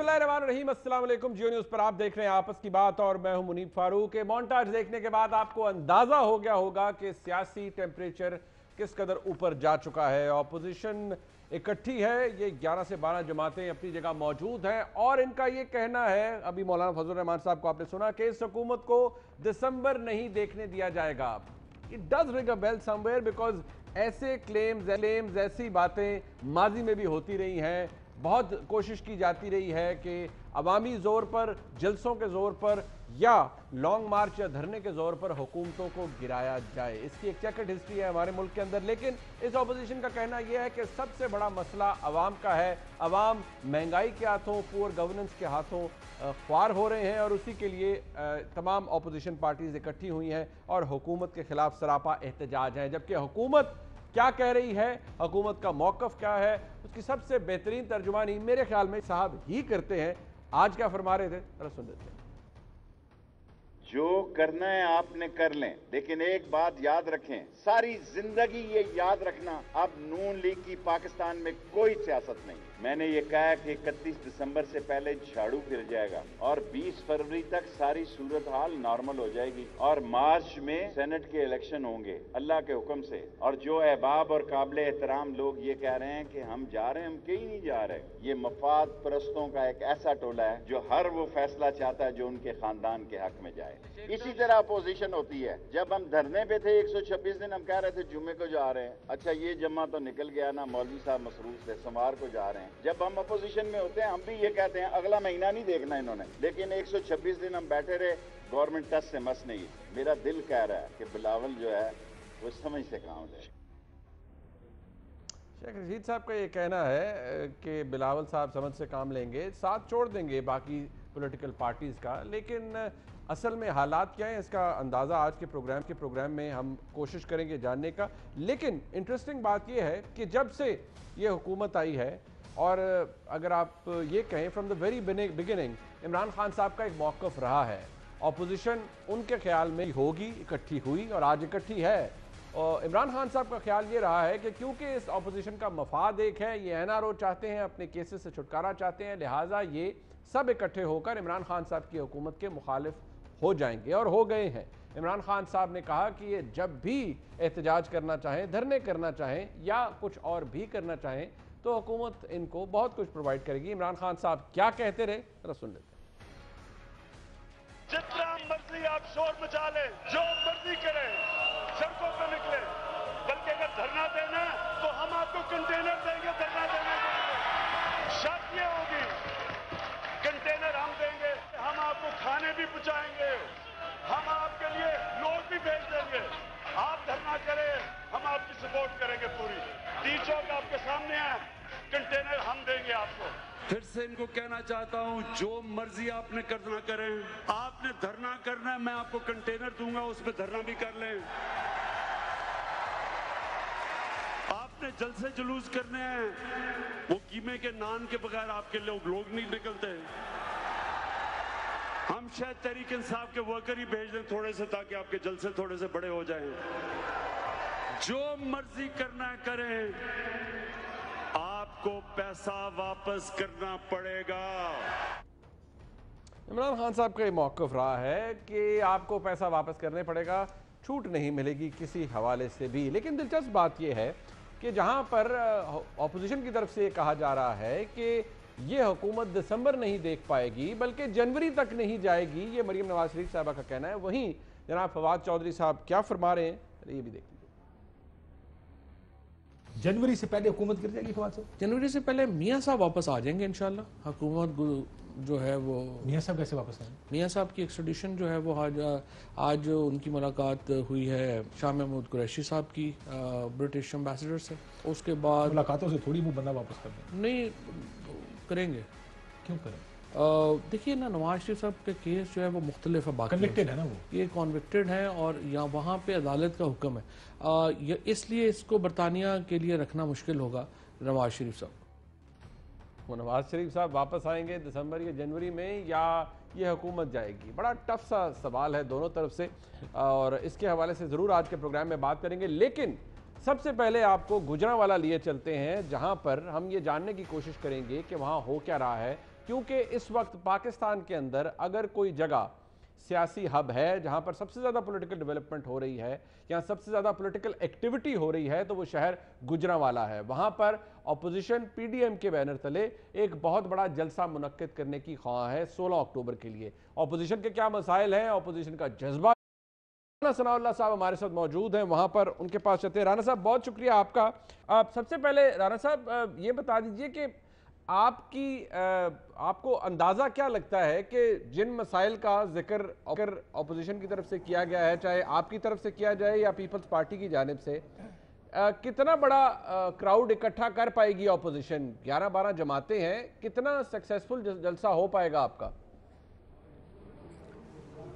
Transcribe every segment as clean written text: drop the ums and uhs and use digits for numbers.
बिस्मिल्लाहिर्रहमानिर्रहीम, अस्सलाम वालेकुम। जियो न्यूज़ पर आप देख रहे हैं आपस की बात और मैं हूं मुनीब फारूक। के मोन्टाज देखने के बाद आपको अंदाज़ा हो गया होगा कि सियासी टेम्परेचर किस कदर ऊपर जा चुका है। ऑपोजिशन इकट्ठी है, ये 11 से 12 जमातें अपनी जगह मौजूद हैं और इनका ये कहना है, अभी मौलाना फजल रहमान साहब को आपने सुना, कि इस हुकूमत को दिसंबर नहीं देखने दिया जाएगा। It does ring a bell somewhere because ऐसे क्लेम्स ऐसी बातें माजी में भी होती रही हैं। बहुत कोशिश की जाती रही है कि अवामी ज़ोर पर, जलसों के ज़ोर पर या लॉन्ग मार्च या धरने के ज़ोर पर हुकूमतों को गिराया जाए। इसकी एक चेकर्ड हिस्ट्री है हमारे मुल्क के अंदर। लेकिन इस अपोजिशन का कहना यह है कि सबसे बड़ा मसला अवाम का है। अवाम महंगाई के हाथों, पुअर गवर्नेंस के हाथों ख्वार हो रहे हैं और उसी के लिए तमाम अपोजिशन पार्टीज इकट्ठी हुई हैं और हुकूमत के खिलाफ सरापा एहतजाज हैं। जबकि हुकूमत क्या कह रही है, हुकूमत का मौक़िफ़ क्या है, उसकी सबसे बेहतरीन तर्जुमानी मेरे ख्याल में साहब ही करते हैं। आज क्या फरमा रहे थे, जरा सुन लेते हैं। जो करना है आपने कर लें, लेकिन एक बात याद रखें, सारी जिंदगी ये याद रखना, अब नून लीग की पाकिस्तान में कोई सियासत नहीं। मैंने ये कहा कि 31 दिसंबर से पहले झाड़ू फिर जाएगा और 20 फरवरी तक सारी सूरत हाल नॉर्मल हो जाएगी और मार्च में सेनेट के इलेक्शन होंगे अल्लाह के हुक्म से। और जो अहबाब और काबिल एहतराम लोग ये कह रहे हैं कि हम जा रहे हैं, हम कहीं नहीं जा रहे। ये मफाद परस्तों का एक ऐसा टोला है जो हर वो फैसला चाहता है जो उनके खानदान के हक में जाए। इसी तरह अपोजिशन होती है। जब हम धरने पे थे 126 दिन, हम कह रहे थे जुम्मे को जा रहे हैं। अच्छा, ये जमा तो निकल गया ना, मौलवी साहब मसरूफ थे, सोमवार को जा रहे हैं। जब हम अपोजिशन में होते हैं हम भी ये कहते हैं अगला महीना नहीं देखना इन्होंने, लेकिन 126 दिन हम बैठे रहे। गवर्नमेंट टस से मस नहीं। मेरा दिल कह रहा है कि बिलावल जो है वो समझ से काम ले। शेख रशीद साहब का ये कहना है कि बिलावल साहब समझ से काम लेंगे, साथ छोड़ देंगे बाकी पॉलिटिकल पार्टीज़ का। लेकिन असल में हालात क्या है, इसका अंदाज़ा आज के प्रोग्राम में हम कोशिश करेंगे जानने का। लेकिन इंटरेस्टिंग बात यह है कि जब से ये हुकूमत आई है, और अगर आप ये कहें from the very beginning, Imran Khan साहब का एक मौक़िफ़ रहा है। अपोजिशन उनके ख्याल में होगी, इकट्ठी हुई और आज इकट्ठी है। और इमरान खान साहब का ख्याल ये रहा है कि क्योंकि इस अपोजिशन का मफाद एक है, ये NRO चाहते हैं, अपने केसेस से छुटकारा चाहते हैं, लिहाजा ये सब इकट्ठे होकर इमरान खान साहब की हुकूमत के मुखालिफ हो जाएंगे और हो गए हैं। इमरान खान साहब ने कहा कि ये जब भी एहतजाज करना चाहें, धरने करना चाहें या कुछ और भी करना चाहें तो हुकूमत इनको बहुत कुछ प्रोवाइड करेगी। इमरान खान साहब क्या कहते रहे, जरा सुन लेते हैं। जितना मर्जी आप शोर मचा लें, जो मर्जी करें, सड़कों पर निकले, बल्कि अगर धरना देना तो हम आपको कंटेनर देंगे। धरना देने के लिए शर्त ये होगी, कंटेनर हम देंगे, हम आपको खाने भी पहुंचाएंगे, हम आपके लिए नोट भी भेज देंगे। आप धरना करें, हम आपकी सपोर्ट करेंगे पूरी। टी चौक आपके सामने है, कंटेनर हम देंगे आपको। फिर से इनको कहना चाहता हूं, जो मर्जी आपने करना करें, आपने धरना करना है, मैं आपको कंटेनर दूंगा, उसमें धरना भी कर लें। आपने जलसे जुलूस करने हैं, वो कीमे के नान के बगैर आपके लोग नहीं निकलते। हम शायद तहरीक इंसाफ के वर्कर ही भेज दें थोड़े से, ताकि आपके जलसे थोड़े से बड़े हो जाएं। जो मर्जी करना है करें, आपको पैसा वापस करना पड़ेगा। इमरान खान साहब का ये मौक़िफ़ रहा है कि आपको पैसा वापस करने पड़ेगा, छूट नहीं मिलेगी किसी हवाले से भी। लेकिन दिलचस्प बात यह है कि जहां पर अपोजिशन की तरफ से कहा जा रहा है कि ये हुकूमत दिसंबर नहीं देख पाएगी बल्कि जनवरी तक नहीं जाएगी, ये मरीम नवाज शरीफ साहबा का कहना है। वहीं जनाब फवाद चौधरी साहब क्या फरमा रहे हैं, ये भी देख लीजिए। जनवरी से पहले हुकूमत गिर जाएगी फवाद साहब? जनवरी से पहले मियाँ साहब वापस आ जाएंगे इंशाल्लाह। हुकूमत जो है वो, मियाँ साहब कैसे वापस आए? मियाँ साहब की एक्सट्रेडिशन जो है वो आज उनकी मुलाकात हुई है शाह महमूद कुरैशी साहब की ब्रिटिश एम्बेसडर से। उसके बाद मुलाकातों से थोड़ी वो बंदा वापस कर दें? नहीं करेंगे। क्यों करें? देखिए ना, नवाज शरीफ साहब के केस जो है वो मुख्तलिफ है, कन्विक्टेड है ना, वो ये कॉन्विक्टेड है और यहाँ वहाँ पे अदालत का हुक्म है। इसलिए इसको बरतानिया के लिए रखना मुश्किल होगा नवाज शरीफ साहब। वो नवाज शरीफ साहब वापस आएंगे दिसंबर या जनवरी में, या ये हुकूमत जाएगी? बड़ा टफ सा सवाल है दोनों तरफ से और इसके हवाले से ज़रूर आज के प्रोग्राम में बात करेंगे। लेकिन सबसे पहले आपको गुजरांवाला लिए चलते हैं, जहां पर हम ये जानने की कोशिश करेंगे कि वहां हो क्या रहा है। क्योंकि इस वक्त पाकिस्तान के अंदर अगर कोई जगह सियासी हब है जहां पर सबसे ज़्यादा पॉलिटिकल डेवलपमेंट हो रही है या सबसे ज़्यादा पॉलिटिकल एक्टिविटी हो रही है तो वो शहर गुजरांवाला है। वहां पर अपोजिशन पीडीएम के बैनर तले एक बहुत बड़ा जलसा मुनक्किद करने की ख्वाह है 16 अक्टूबर के लिए। अपोजिशन के क्या मसाइल हैं, अपोजिशन का जज्बा, राना सनाउल्लाह साहब हमारे साथ मौजूद हैं, वहां पर उनके पास चलते हैं। राना साहब बहुत शुक्रिया आपका। सबसे पहले राना साहब ये बता दीजिए कि आपको अंदाजा क्या लगता है कि जिन मसाइल का जिक्र ऑपोजिशन की तरफ से किया गया है, चाहे आपकी तरफ से किया जाए या पीपल्स पार्टी की जानिब से, कितना बड़ा क्राउड इकट्ठा कर पाएगी ऑपोजिशन? 11-12 जमातें हैं, कितना सक्सेसफुल जलसा हो पाएगा आपका?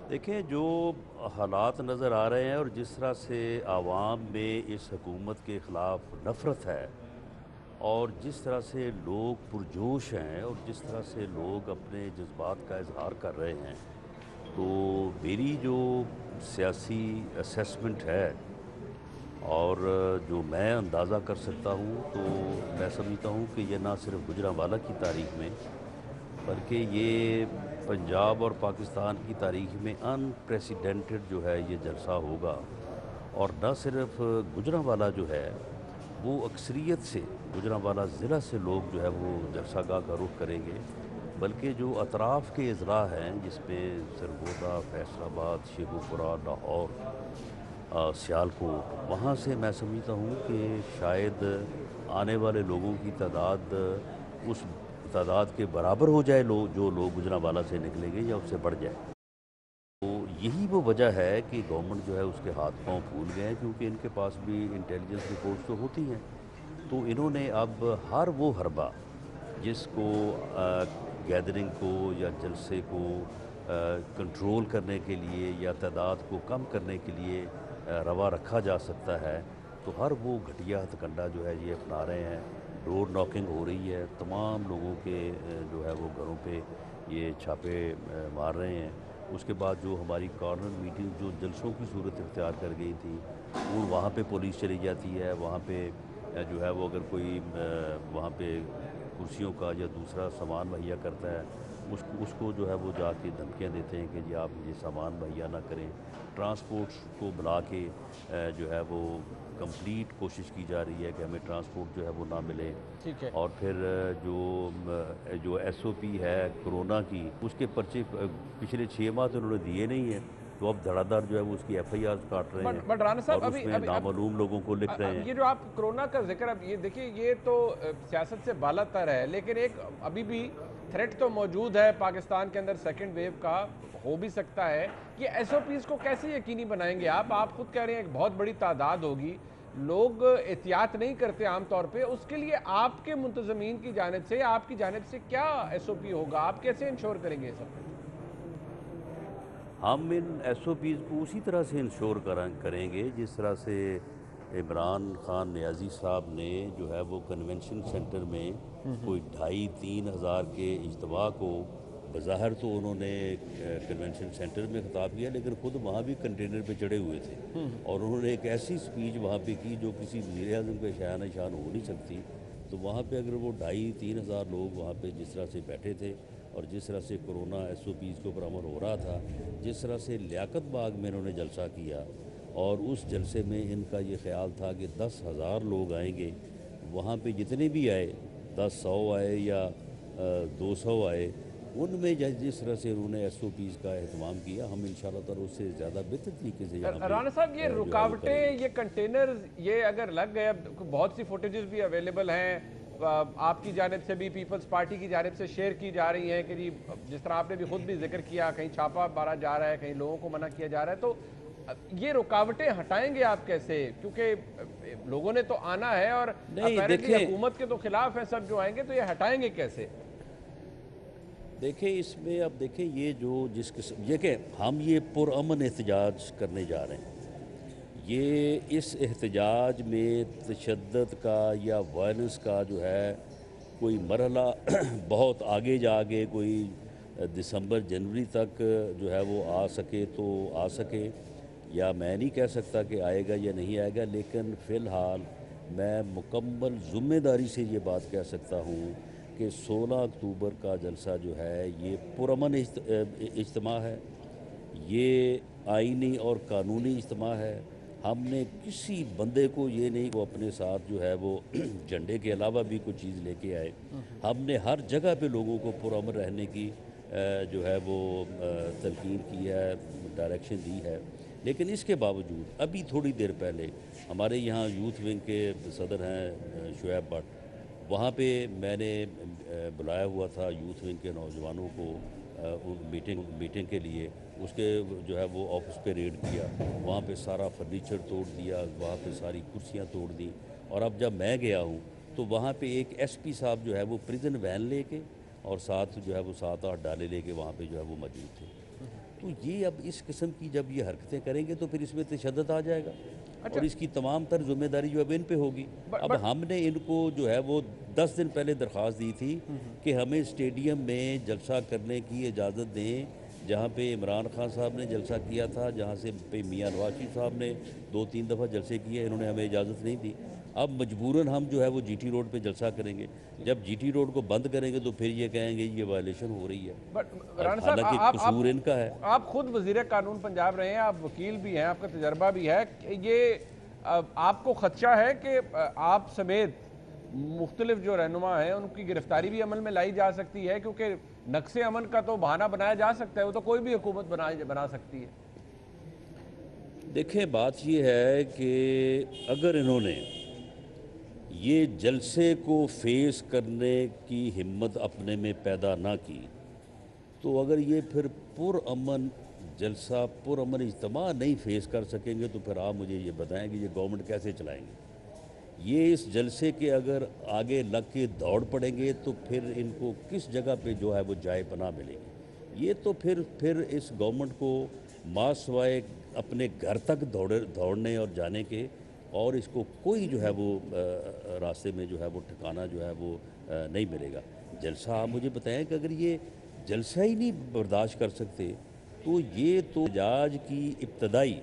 देखें, जो हालात नज़र आ रहे हैं और जिस तरह से आवाम में इस हुकूमत के ख़िलाफ़ नफ़रत है और जिस तरह से लोग पुरजोश हैं और जिस तरह से लोग अपने जज्बात का इजहार कर रहे हैं, तो मेरी जो सियासी असेसमेंट है और जो मैं अंदाज़ा कर सकता हूँ, तो मैं समझता हूँ कि ये ना सिर्फ गुजरांवाला की तारीख़ में बल्कि ये पंजाब और पाकिस्तान की तारीख़ में अनप्रेसिडेंटेड जो है ये जलसा होगा। और न सिर्फ गुजरांवाला जो है वो अक्सरियत से गुजरांवाला ज़िला से लोग जो है वो जलसागाह का रुख करेंगे, बल्कि जो अतराफ़ के अज़ला हैं जिसमें सरगोदा, फैसलाबाद, शेखुपुरा, लाहौर, सियालकोट, वहाँ से मैं समझता हूँ कि शायद आने वाले लोगों की तादाद उस तादाद के बराबर हो जाए जो लोग गुजरांवाला से निकलेंगे या उससे बढ़ जाए। तो यही वो वजह है कि गवर्नमेंट जो है उसके हाथ पांव फूल गए हैं, क्योंकि इनके पास भी इंटेलिजेंस रिपोर्ट्स तो होती हैं। तो इन्होंने अब हर वो हरबा जिसको गैदरिंग को या जलसे को कंट्रोल करने के लिए या तादाद को कम करने के लिए रवा रखा जा सकता है, तो हर वो घटिया हथकंडा जो है ये अपना रहे हैं। डोर नॉकिंग हो रही है, तमाम लोगों के जो है वो घरों पे ये छापे मार रहे हैं। उसके बाद जो हमारी कॉर्नर मीटिंग जो जलसों की सूरत इख्तियार कर गई थी, वो वहाँ पे पुलिस चली जाती है। वहाँ पे जो है वो अगर कोई वहाँ पे कुर्सियों का या दूसरा सामान मुहैया करता है, उसको जो है वो जाके धमकियाँ देते हैं कि जी आप ये सामान मुहैया ना करें। ट्रांसपोर्ट को बुला के जो है वो कंप्लीट कोशिश की जा रही है कि हमें ट्रांसपोर्ट जो है वो ना मिले। ठीक है। और फिर जो एसओपी है कोरोना की, उसके पर्चे पिछले 6 माह तो उन्होंने दिए नहीं है, तो अब धड़ाधड़ जो है वो उसकी एफआईआर काट रहे हैं। बट राना साहब, और उसमें नामालूम लोगों को लिख रहे हैं। ये जो आप कोरोना का जिक्र, अब ये देखिए, ये तो सियासत से बालातर है, लेकिन एक अभी भी थ्रेट तो मौजूद है पाकिस्तान के अंदर सेकंड वेव का, हो भी सकता है। ये एसओपीज़ को कैसे यकीनी बनाएंगे आप खुद कह रहे हैं एक बहुत बड़ी तादाद होगी, लोग एहतियात नहीं करते आमतौर पे, उसके लिए आपके मुंतजमीन की जानिब से, आपकी जानिब से क्या एसओपी होगा? आप कैसे इंश्योर करेंगे ये सब? हम इन एसओपीज़ को उसी तरह से इंश्योर करेंगे जिस तरह से इमरान खान नियाज़ी साहब ने जो है वो कन्वेंशन सेंटर में कोई 2,500-3 हज़ार के इज्तिमा को बज़ाहिर तो उन्होंने कन्वेंशन सेंटर में खिताब किया, लेकिन ख़ुद वहाँ भी कंटेनर पे चढ़े हुए थे और उन्होंने एक ऐसी स्पीच वहाँ पे की जो किसी वज़ीर आज़म के शान शान हो नहीं सकती। तो वहाँ पे अगर वो 2,500-3 हज़ार लोग वहाँ पे जिस तरह से बैठे थे और जिस तरह से कोरोना एसओपीज़ के ऊपर अमल हो रहा था, जिस तरह से लियाकत बाग में इन्होंने जलसा किया और उस जलसे में इनका ये ख्याल था कि 10,000 लोग आएंगे, वहाँ पे जितने भी आए, 10-100 आए या 200 आए, उनमें जिस तरह से उन्होंने एसओपीज़ का एहतमाम किया, हम इंशाअल्लाह ताला उससे ज़्यादा बेहतर तरीके से राना साहब, ये रुकावटें, ये कंटेनर, ये अगर लग गए, बहुत सी फुटेजेस भी अवेलेबल हैं, आपकी जानिब से भी, पीपल्स पार्टी की जानिब से शेयर की जा रही हैं कि जी जिस तरह आपने भी खुद भी जिक्र किया, कहीं छापा मारा जा रहा है, कहीं लोगों को मना किया जा रहा है, तो ये रुकावटें हटाएंगे आप कैसे? क्योंकि लोगों ने तो आना है और हुकूमत के तो खिलाफ है सब जो आएंगे, तो ये हटाएंगे कैसे? देखें, इसमें अब देखें ये जो जिस किस्म देखें हम ये पुरअमन एहतजाज करने जा रहे हैं, ये इस एहतजाज में तशद्दुद का या वायलेंस का जो है कोई मरहला बहुत आगे जाके कोई दिसंबर जनवरी तक जो है वो आ सके तो आ सके, या मैं नहीं कह सकता कि आएगा या नहीं आएगा, लेकिन फ़िलहाल मैं मुकम्मल ज़िम्मेदारी से ये बात कह सकता हूँ कि 16 अक्टूबर का जलसा जो है ये पुरअमन इज्तिमा है, ये आइनी और कानूनी इज्तिमा है। हमने किसी बंदे को ये नहीं वो अपने साथ जो है वो झंडे के अलावा भी कोई चीज़ लेके आए। हमने हर जगह पे लोगों को पुरअमन रहने की जो है वो तलकीन की है, डायरेक्शन दी है। लेकिन इसके बावजूद अभी थोड़ी देर पहले हमारे यहाँ यूथ विंग के सदर हैं शुएब भट्ट, वहाँ पे मैंने बुलाया हुआ था यूथ विंग के नौजवानों को मीटिंग के लिए। उसके जो है वो ऑफिस पे रेड किया, वहाँ पे सारा फर्नीचर तोड़ दिया, वहाँ पे सारी कुर्सियाँ तोड़ दी। और अब जब मैं गया हूँ तो वहाँ पे एक एसपी साहब जो है वो प्रिजन वैन लेके और साथ जो है वो 7-8 डाले लेके वहाँ पे जो है वो मौजूद थे। तो ये अब इस किस्म की जब ये हरकतें करेंगे तो फिर इसमें तशद्दुद आ जाएगा। अच्छा। और इसकी तमाम तर जिम्मेदारी जो है इन पे होगी। अब हमने इनको जो है वो 10 दिन पहले दरख्वास्त दी थी कि हमें स्टेडियम में जलसा करने की इजाज़त दें, जहाँ पे इमरान खान साहब ने जलसा किया था, जहाँ से पे मियां नवाज शरीफ साहब ने 2-3 दफ़ा जलसे किए, इन्होंने हमें इजाज़त नहीं दी। अब मजबूरन हम जो है वो जीटी रोड पे जलसा करेंगे। जब जीटी रोड को बंद करेंगे तो फिर ये कहेंगे ये वायलेशन हो रही है। हालांकि कसूर इनका है। आप खुद वजीर कानून पंजाब रहे हैं, आप वकील भी हैं, आपका तजर्बा भी है। ये आपको खदशा है कि आप समेत मुख्तलिफ जो रहनुमा हैं उनकी गिरफ्तारी भी अमल में लाई जा सकती है? क्योंकि नक्शे अमन का तो बहाना बनाया जा सकता है, वो तो कोई भी हुकूमत बना सकती है। देखें, बात ये है कि अगर इन्होंने ये जलसे को फेस करने की हिम्मत अपने में पैदा ना की तो अगर ये फिर पुरअमन जलसा, पुरअमन इज्तिमा नहीं फेस कर सकेंगे तो फिर आप मुझे ये बताएं कि ये गवर्नमेंट कैसे चलाएंगे। ये इस जलसे के अगर आगे लग के दौड़ पड़ेंगे तो फिर इनको किस जगह पे जो है वो जाए पनाह मिलेगी। ये तो फिर इस गवर्नमेंट को मासवाए अपने घर तक दौड़ने और जाने के, और इसको कोई जो है वो रास्ते में जो है वो ठिकाना जो है वो नहीं मिलेगा। जलसा आप मुझे बताएं कि अगर ये जलसा ही नहीं बर्दाश्त कर सकते तो ये तो एहतजाज की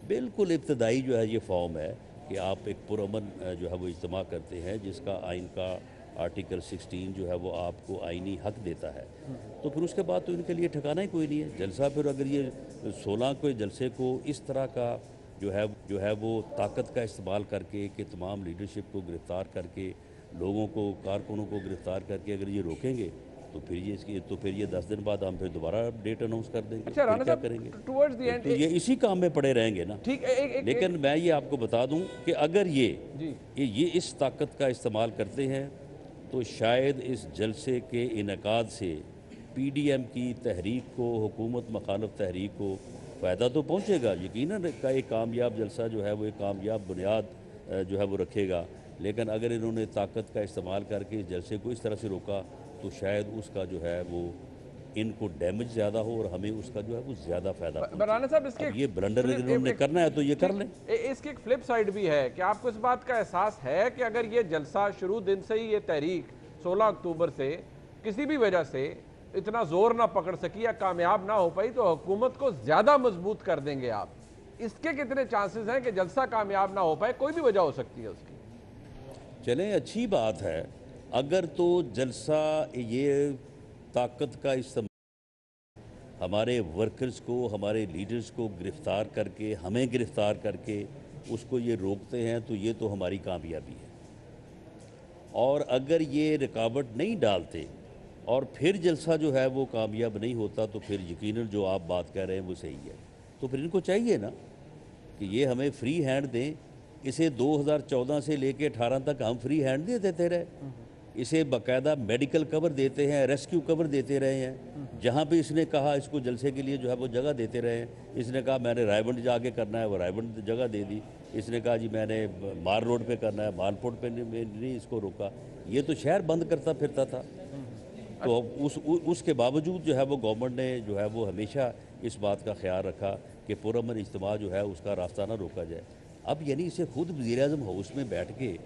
बिल्कुल इब्तदाई जो है ये फॉर्म है कि आप एक पुरअमन जो है वो इज्तिमा करते हैं जिसका आइन का आर्टिकल 16 जो है वो आपको आइनी हक देता है। तो फिर उसके बाद तो इनके लिए ठिकाना ही कोई नहीं है। जलसा फिर अगर ये 16 के जलसे को इस तरह का जो है वो ताकत का इस्तेमाल करके कि तमाम लीडरशिप को गिरफ़्तार करके, लोगों को, कारकुनों को गिरफ़्तार करके अगर ये रोकेंगे तो फिर ये 10 दिन बाद हम फिर दोबारा डेट अनाउंस कर देंगे। अच्छा, फिर क्या करेंगे? टुवर्ड्स द एंड तो ये इसी काम में पड़े रहेंगे ना। ठीक। लेकिन मैं ये आपको बता दूं कि अगर ये इस ताकत का इस्तेमाल करते हैं तो शायद इस जलसे के इनेकाद से PDM की तहरीक को, हुकूमत मखालफ तहरीक को फ़ायदा तो पहुँचेगा। यकीनन का एक कामयाब जलसा जो है वो एक कामयाब बुनियाद जो है वो रखेगा। लेकिन अगर इन्होंने ताकत का इस्तेमाल करके इस जलसे को इस तरह से रोका तो शायद उसका जो है वो इनको डैमेज ज़्यादा हो और हमें उसका जो है वो ज़्यादा फ़ायदा पहुंचे। राना साहब, इसके ये ब्लंडर इन्होंने करना है तो ये कर लें। इसकी एक फ्लिप साइड भी है कि आपको इस बात का एहसास है कि अगर ये जलसा शुरू दिन से ही, ये तहरीक 16 अक्टूबर से किसी भी वजह से इतना जोर ना पकड़ सकी या कामयाब ना हो पाई तो हुकूमत को ज़्यादा मजबूत कर देंगे आप? इसके कितने चांसेस हैं कि जलसा कामयाब ना हो पाए? कोई भी वजह हो सकती है उसकी। चलें, अच्छी बात है अगर तो जलसा ये ताकत का इस्तेमाल हमारे वर्कर्स को, हमारे लीडर्स को गिरफ़्तार करके, हमें गिरफ़्तार करके उसको ये रोकते हैं तो ये तो हमारी कामयाबी है। और अगर ये रुकावट नहीं डालते और फिर जलसा जो है वो कामयाब नहीं होता तो फिर यकीनन जो आप बात कह रहे हैं वो सही है। तो फिर इनको चाहिए ना कि ये हमें फ्री हैंड दें। इसे 2014 से लेके 18 तक हम फ्री हैंड देते रहे। इसे बाकायदा मेडिकल कवर देते हैं, रेस्क्यू कवर देते रहे हैं। जहाँ पे इसने कहा इसको जलसे के लिए जो है वो जगह देते रहे हैं। इसने कहा मैंने रायबंड जाके करना है, वो रायबंड जगह दे दी। इसने कहा जी मैंने मार रोड पे करना है, माल रोड पे नहीं इसको रोका। ये तो शहर बंद करता फिरता था। तो उसके बावजूद जो है वो गवर्नमेंट ने जो है वो हमेशा इस बात का ख्याल रखा कि पुरअमन इज्तिमा जो है उसका रास्ता ना रोका जाए। अब यानी इसे खुद वज़ीर-ए-आज़म हाउस में बैठ के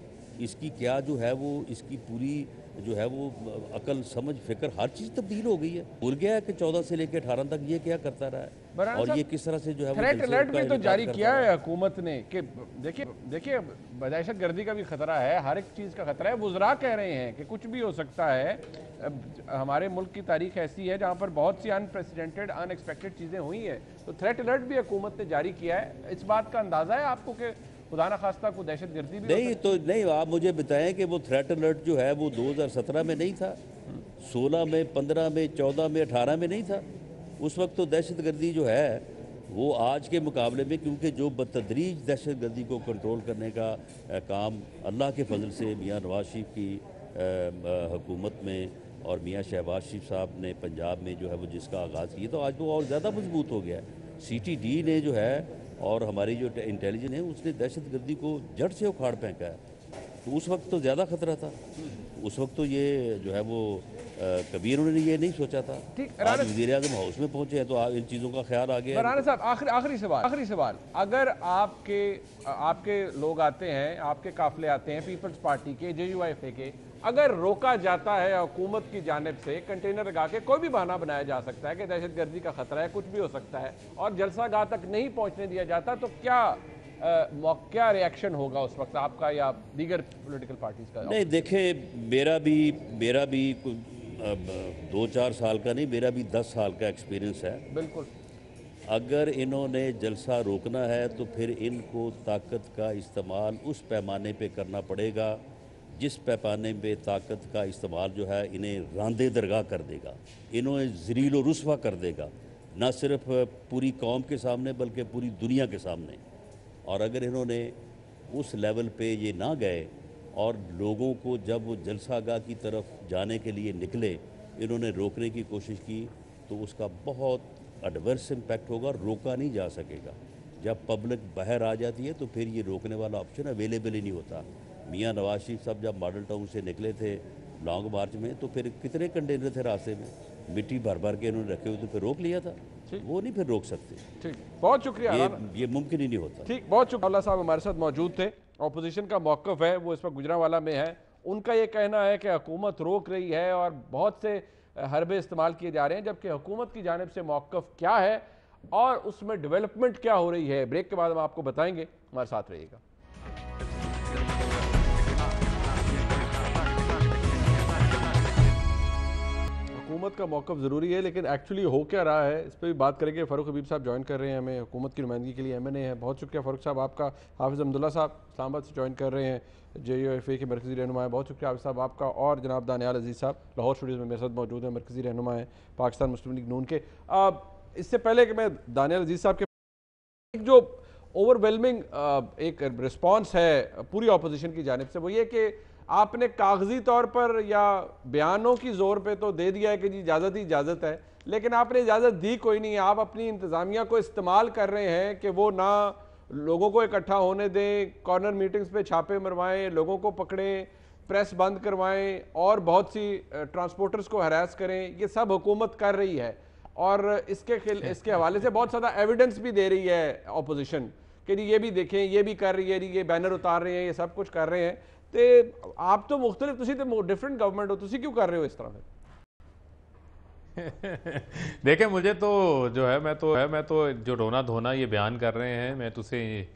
इसकी क्या जो है वो इसकी पूरी जो है वो अकल समझ फिक्र हर चीज़ तब्दील हो गई है। भूल गया है कि 14 से लेकर 18 तक ये क्या करता रहा है और ये किस तरह से जो है वो थ्रेट अलर्ट भी तो जारी किया है है। हुकूमत ने कि देखिए दहशत गर्दी का भी खतरा है, हर एक चीज़ का खतरा है। वुज़रा कह रहे हैं कि कुछ भी हो सकता है। हमारे मुल्क की तारीख ऐसी है जहाँ पर बहुत सी अनप्रेसिडेंटेड अनएक्सपेक्टेड चीज़ें हुई हैं, तो थ्रेट अलर्ट भी हुकूमत ने जारी किया है। इस बात का अंदाज़ा है आपको कि खुदा न खास्ता को दहशत गर्दी भी नहीं तो नहीं, आप मुझे बताएं कि वो थ्रेट अलर्ट जो है वो 2017 में नहीं था, 16 में, 15 में, 14 में, 18 में नहीं था। उस वक्त तो दहशत गर्दी जो है वो आज के मुकाबले में, क्योंकि जो बतदरीज दहशत गर्दी को कंट्रोल करने का काम अल्लाह के फजल से मियाँ नवाज शरीफ की हुकूमत में और मियाँ शहबाज शरीफ साहब ने पंजाब में जो है वो जिसका आगाज़ किया, तो आज वो और ज़्यादा मजबूत हो गया है। CTD ने जो है और हमारी जो इंटेलिजेंस है उसने दहशत गर्दी को जड़ से उखाड़ फेंका है। तो उस वक्त तो ज़्यादा खतरा था, उस वक्त तो ये जो है वो कभी उन्होंने ये नहीं सोचा था। आज वज़ीर आज़म हाउस में पहुंचे हैं तो इन चीज़ों का ख्याल आ गया। राना साहब आखिरी सवाल, अगर आपके लोग आते हैं, आपके काफिले आते हैं पीपल्स पार्टी के, JUIFA के, अगर रोका जाता है हुकूमत की जानिब से, कंटेनर लगा के कोई भी बहाना बनाया जा सकता है कि दहशत गर्दी का खतरा है, कुछ भी हो सकता है, और जलसागाह तक नहीं पहुंचने दिया जाता, तो क्या रिएक्शन होगा उस वक्त आपका या दीगर पॉलिटिकल पार्टीज का? नहीं देखें, मेरा भी 2-4 साल का नहीं, मेरा भी 10 साल का एक्सपीरियंस है। बिल्कुल। अगर इन्होंने जलसा रोकना है तो फिर इनको ताकत का इस्तेमाल उस पैमाने पे करना पड़ेगा जिस पैमाने पे ताकत का इस्तेमाल जो है इन्हें रांदे दरगाह कर देगा, इन्हें ज़लील व रुस्वा कर देगा, न सिर्फ पूरी कौम के सामने बल्कि पूरी दुनिया के सामने। और अगर इन्होंने उस लेवल पे ये ना गए और लोगों को जब वो जलसागाह की तरफ जाने के लिए निकले इन्होंने रोकने की कोशिश की, तो उसका बहुत एडवर्स इम्पैक्ट होगा, रोका नहीं जा सकेगा। जब पब्लिक बाहर आ जाती है तो फिर ये रोकने वाला ऑप्शन अवेलेबल ही नहीं होता। मियाँ नवाज शरीफ साहब जब मॉडल टाउन से निकले थे लॉन्ग मार्च में, तो फिर कितने कंटेनर थे रास्ते में, मिट्टी भर भर के इन्होंने रखे हुए, तो फिर रोक लिया था। वो नहीं फिर रोक सकते। ठीक, बहुत शुक्रिया। ये मुमकिन ही नहीं होता। ठीक, बहुत शुक्रिया। अल्लाह साहब हमारे साथ मौजूद थे। अपोजिशन का मौक़िफ़ है वो इस वक्त गुजरांवाला में है। उनका ये कहना है कि हुकूमत रोक रही है और बहुत से हरबे इस्तेमाल किए जा रहे हैं, जबकि हुकूमत की जानिब से मौक़िफ़ क्या है और उसमें डेवलपमेंट क्या हो रही है, ब्रेक के बाद हम आपको बताएंगे। हमारे साथ रहिएगा। हुकूमत का मौक़िफ़ ज़रूरी है, लेकिन एक्चुअली हो क्या रहा है इस पर भी बात करेंगे। फ़ारूक हबीब साहब ज्वाइन कर रहे हैं हमें हुकूमत की नुमाइंदगी के लिए, MNA है। बहुत शुक्रिया फ़ारूक साहब आपका। हाफिज़ अब्दुल्ला साहब इस्लामाबाद से ज्वाइन कर रहे हैं, JUIFA के मरकज़ी रहनुमा है। बहुत शुक्रिया हाफिज़ साहब आपका। और जनाब दानियाल अजीज़ साहब लाहौर स्टूडियोज़ में मेरे साथ मौजूद हैं, मरकज़ी रहनुमा है पाकिस्तान मुस्लिम लीग नून के। इससे पहले कि मैं दानियाल अजीज़ साहब के जो ओवरवेलमिंग एक रिस्पॉन्स है पूरी अपोजिशन की जानिब से, वो ये कि आपने कागजी तौर पर या बयानों की जोर पे तो दे दिया है कि जी इजाज़त ही इजाज़त है, लेकिन आपने इजाज़त दी कोई नहीं। आप अपनी इंतज़ामिया को इस्तेमाल कर रहे हैं कि वो ना लोगों को इकट्ठा होने दें, कॉर्नर मीटिंग्स पे छापे मरवाएं, लोगों को पकड़ें, प्रेस बंद करवाएं और बहुत सी ट्रांसपोर्टर्स को हरास करें। ये सब हुकूमत कर रही है और इसके हवाले से बहुत ज़्यादा एविडेंस भी दे रही है अपोजिशन कि जी ये भी देखें, ये भी कर रही है, ये बैनर उतार रहे हैं, ये सब कुछ कर रहे हैं। तो आप तो मुख्तलिफ, तुसी तो डिफरेंट गवर्नमेंट हो, तुसी क्यों कर रहे हो इस तरह से? देखें, मुझे तो जो है मैं तो जो रोना धोना ये बयान कर रहे हैं, मैं तो उसे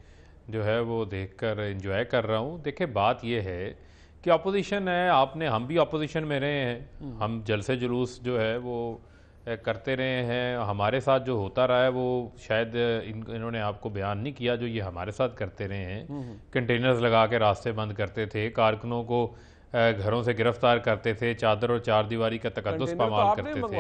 जो है वो देखकर एंजॉय कर रहा हूँ। देखें, बात ये है कि अपोजिशन है, हम भी अपोजिशन में रहे हैं, हम जलसे जुलूस जो है वो करते रहे हैं। हमारे साथ जो होता रहा है वो शायद इन्होंने आपको बयान नहीं किया, जो ये हमारे साथ करते रहे हैं। कंटेनर्स लगा के रास्ते बंद करते थे, कारकुनों को घरों से गिरफ्तार करते थे, चादर और चार दीवारी का तकद्दुस पामाल करते थे।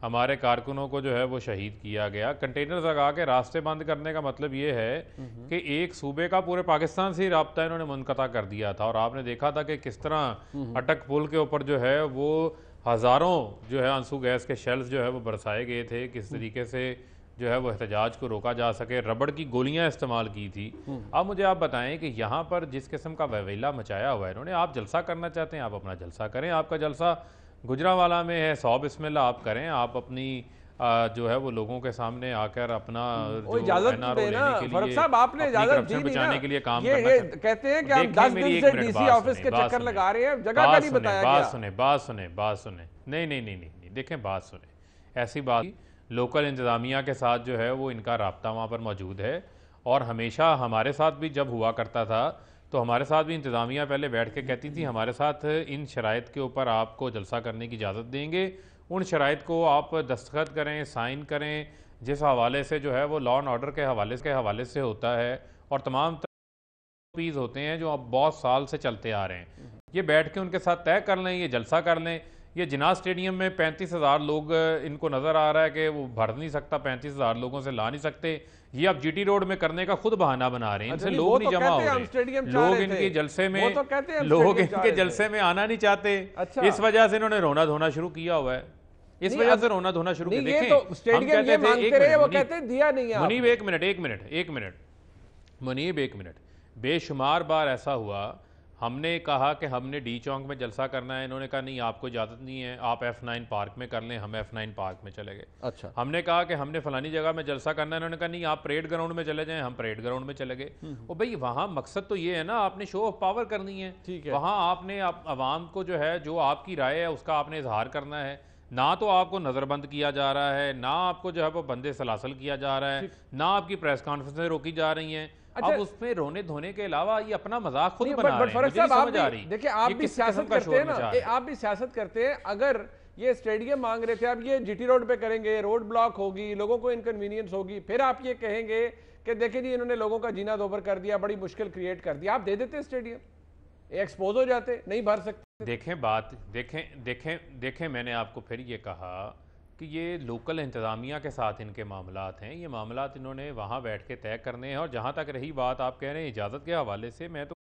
हमारे कारकुनों को जो है वो शहीद किया गया। कंटेनर्स लगा के रास्ते बंद करने का मतलब ये है कि एक सूबे का पूरे पाकिस्तान से ही राब्ता इन्होंने मुनक़ता कर दिया था। और आपने देखा था कि किस तरह अटक पुल के ऊपर जो है वो हज़ारों जो है आंसू गैस के शेल्स जो है वो बरसाए गए थे, किस तरीके से जो है वो एहतजाज को रोका जा सके। रबड़ की गोलियां इस्तेमाल की थी। अब मुझे आप बताएं कि यहाँ पर जिस किस्म का ववेला मचाया हुआ है इन्होंने, आप जलसा करना चाहते हैं आप अपना जलसा करें, आपका जलसा गुजरांवाला में है, 100 बिस्मिल्लाह आप करें, आप अपनी जो है वो लोगों के सामने आकर अपना वो इजाजत NRO दे ना, लेने के फरूख लिए, साहब आपने अपनी इजाजत करप्शन दी नहीं बचाने ना। के लिए काम ये करना कहते हैं कि हम देखिए, 10 मेरी दिन एक से मिनट डीसी बात ऑफिस सुने, के बात चक्कर सुने, लगा रहे हैं, जगह का नहीं बताया गया। बात सुने, नहीं नहीं नहीं नहीं, देखें बात सुने, ऐसी बात, लोकल इंतज़ामिया के साथ जो है वो इनका राब्ता वहाँ पर मौजूद है, और हमेशा हमारे साथ भी जब हुआ करता था तो हमारे साथ भी इंतज़ामिया पहले बैठ के कहती थी हमारे साथ इन शराइत के ऊपर आपको जलसा करने की इजाज़त देंगे, उन शराइत को आप दस्तखत करें, साइन करें, जिस हवाले से जो है वो लॉ एंड ऑर्डर के हवाले से होता है, और तमाम पीस होते हैं जो अब बहुत साल से चलते आ रहे हैं, ये बैठ के उनके साथ तय कर लें, ये जलसा कर लें। ये जिनाह स्टेडियम में 35,000 लोग इनको नज़र आ रहा है कि वो भर नहीं सकता, 35,000 लोगों से ला नहीं सकते, ये अब जीटी रोड में करने का खुद बहाना बना रहे हैं, इनसे लोग नहीं जमा हो रहे, लोग इनके जलसे में, लोग इनके जलसे में आना नहीं चाहते, इस वजह से इन्होंने रोना धोना शुरू किया हुआ है, इस वजह से रोना धोना शुरू किया। देखें, हम कहते थे, वो कहते हैं दिया नहीं है। मुनीब एक मिनट, बेशुमार बार ऐसा हुआ, हमने कहा कि हमने डी चौक में जलसा करना है, इन्होंने कहा नहीं आपको इजाज़त नहीं है, आप F9 पार्क में कर लें, हम F9 पार्क में चले गए। अच्छा, हमने कहा कि हमने फलानी जगह में जलसा करना है, इन्होंने कहा नहीं आप परेड ग्राउंड में चले जाएं, हम परेड ग्राउंड में चले गए। और भाई वहाँ मकसद तो ये है ना, आपने शो ऑफ पावर करनी है, ठीक है, वहाँ आपने आवाम को जो है जो आपकी राय है उसका आपने इजहार करना है, ना तो आपको नज़रबंद किया जा रहा है, ना आपको जो है वो बंदे सलासल किया जा रहा है, ना आपकी प्रेस कॉन्फ्रेंसें रोकी जा रही हैं। अच्छा, अब उसमें रोने धोने के अलावा ये अपना मजाक खुद बना रहे हैं। देखिए आप भी सियासत करते हैं ना, आप भी सियासत करते हैं, अगर ये स्टेडियम मांग रहे थे, अब ये जीटी रोड पे करेंगे, रोड ब्लॉक होगी, लोगों को इनकन्वीनियंस होगी, फिर आप ये कहेंगे कि देखिए जी इन्होंने लोगों का जीना दोभर कर दिया, बड़ी मुश्किल क्रिएट कर दिया, आप दे देते स्टेडियम, एक्सपोज हो जाते, नहीं भर सकते। देखें मैंने आपको फिर ये कहा कि ये लोकल इंतज़ामिया के साथ इनके मामलात हैं, ये मामलात इन्होंने वहाँ बैठ के तय करने हैं। और जहाँ तक रही बात आप कह रहे हैं इजाज़त के हवाले से, मैं तो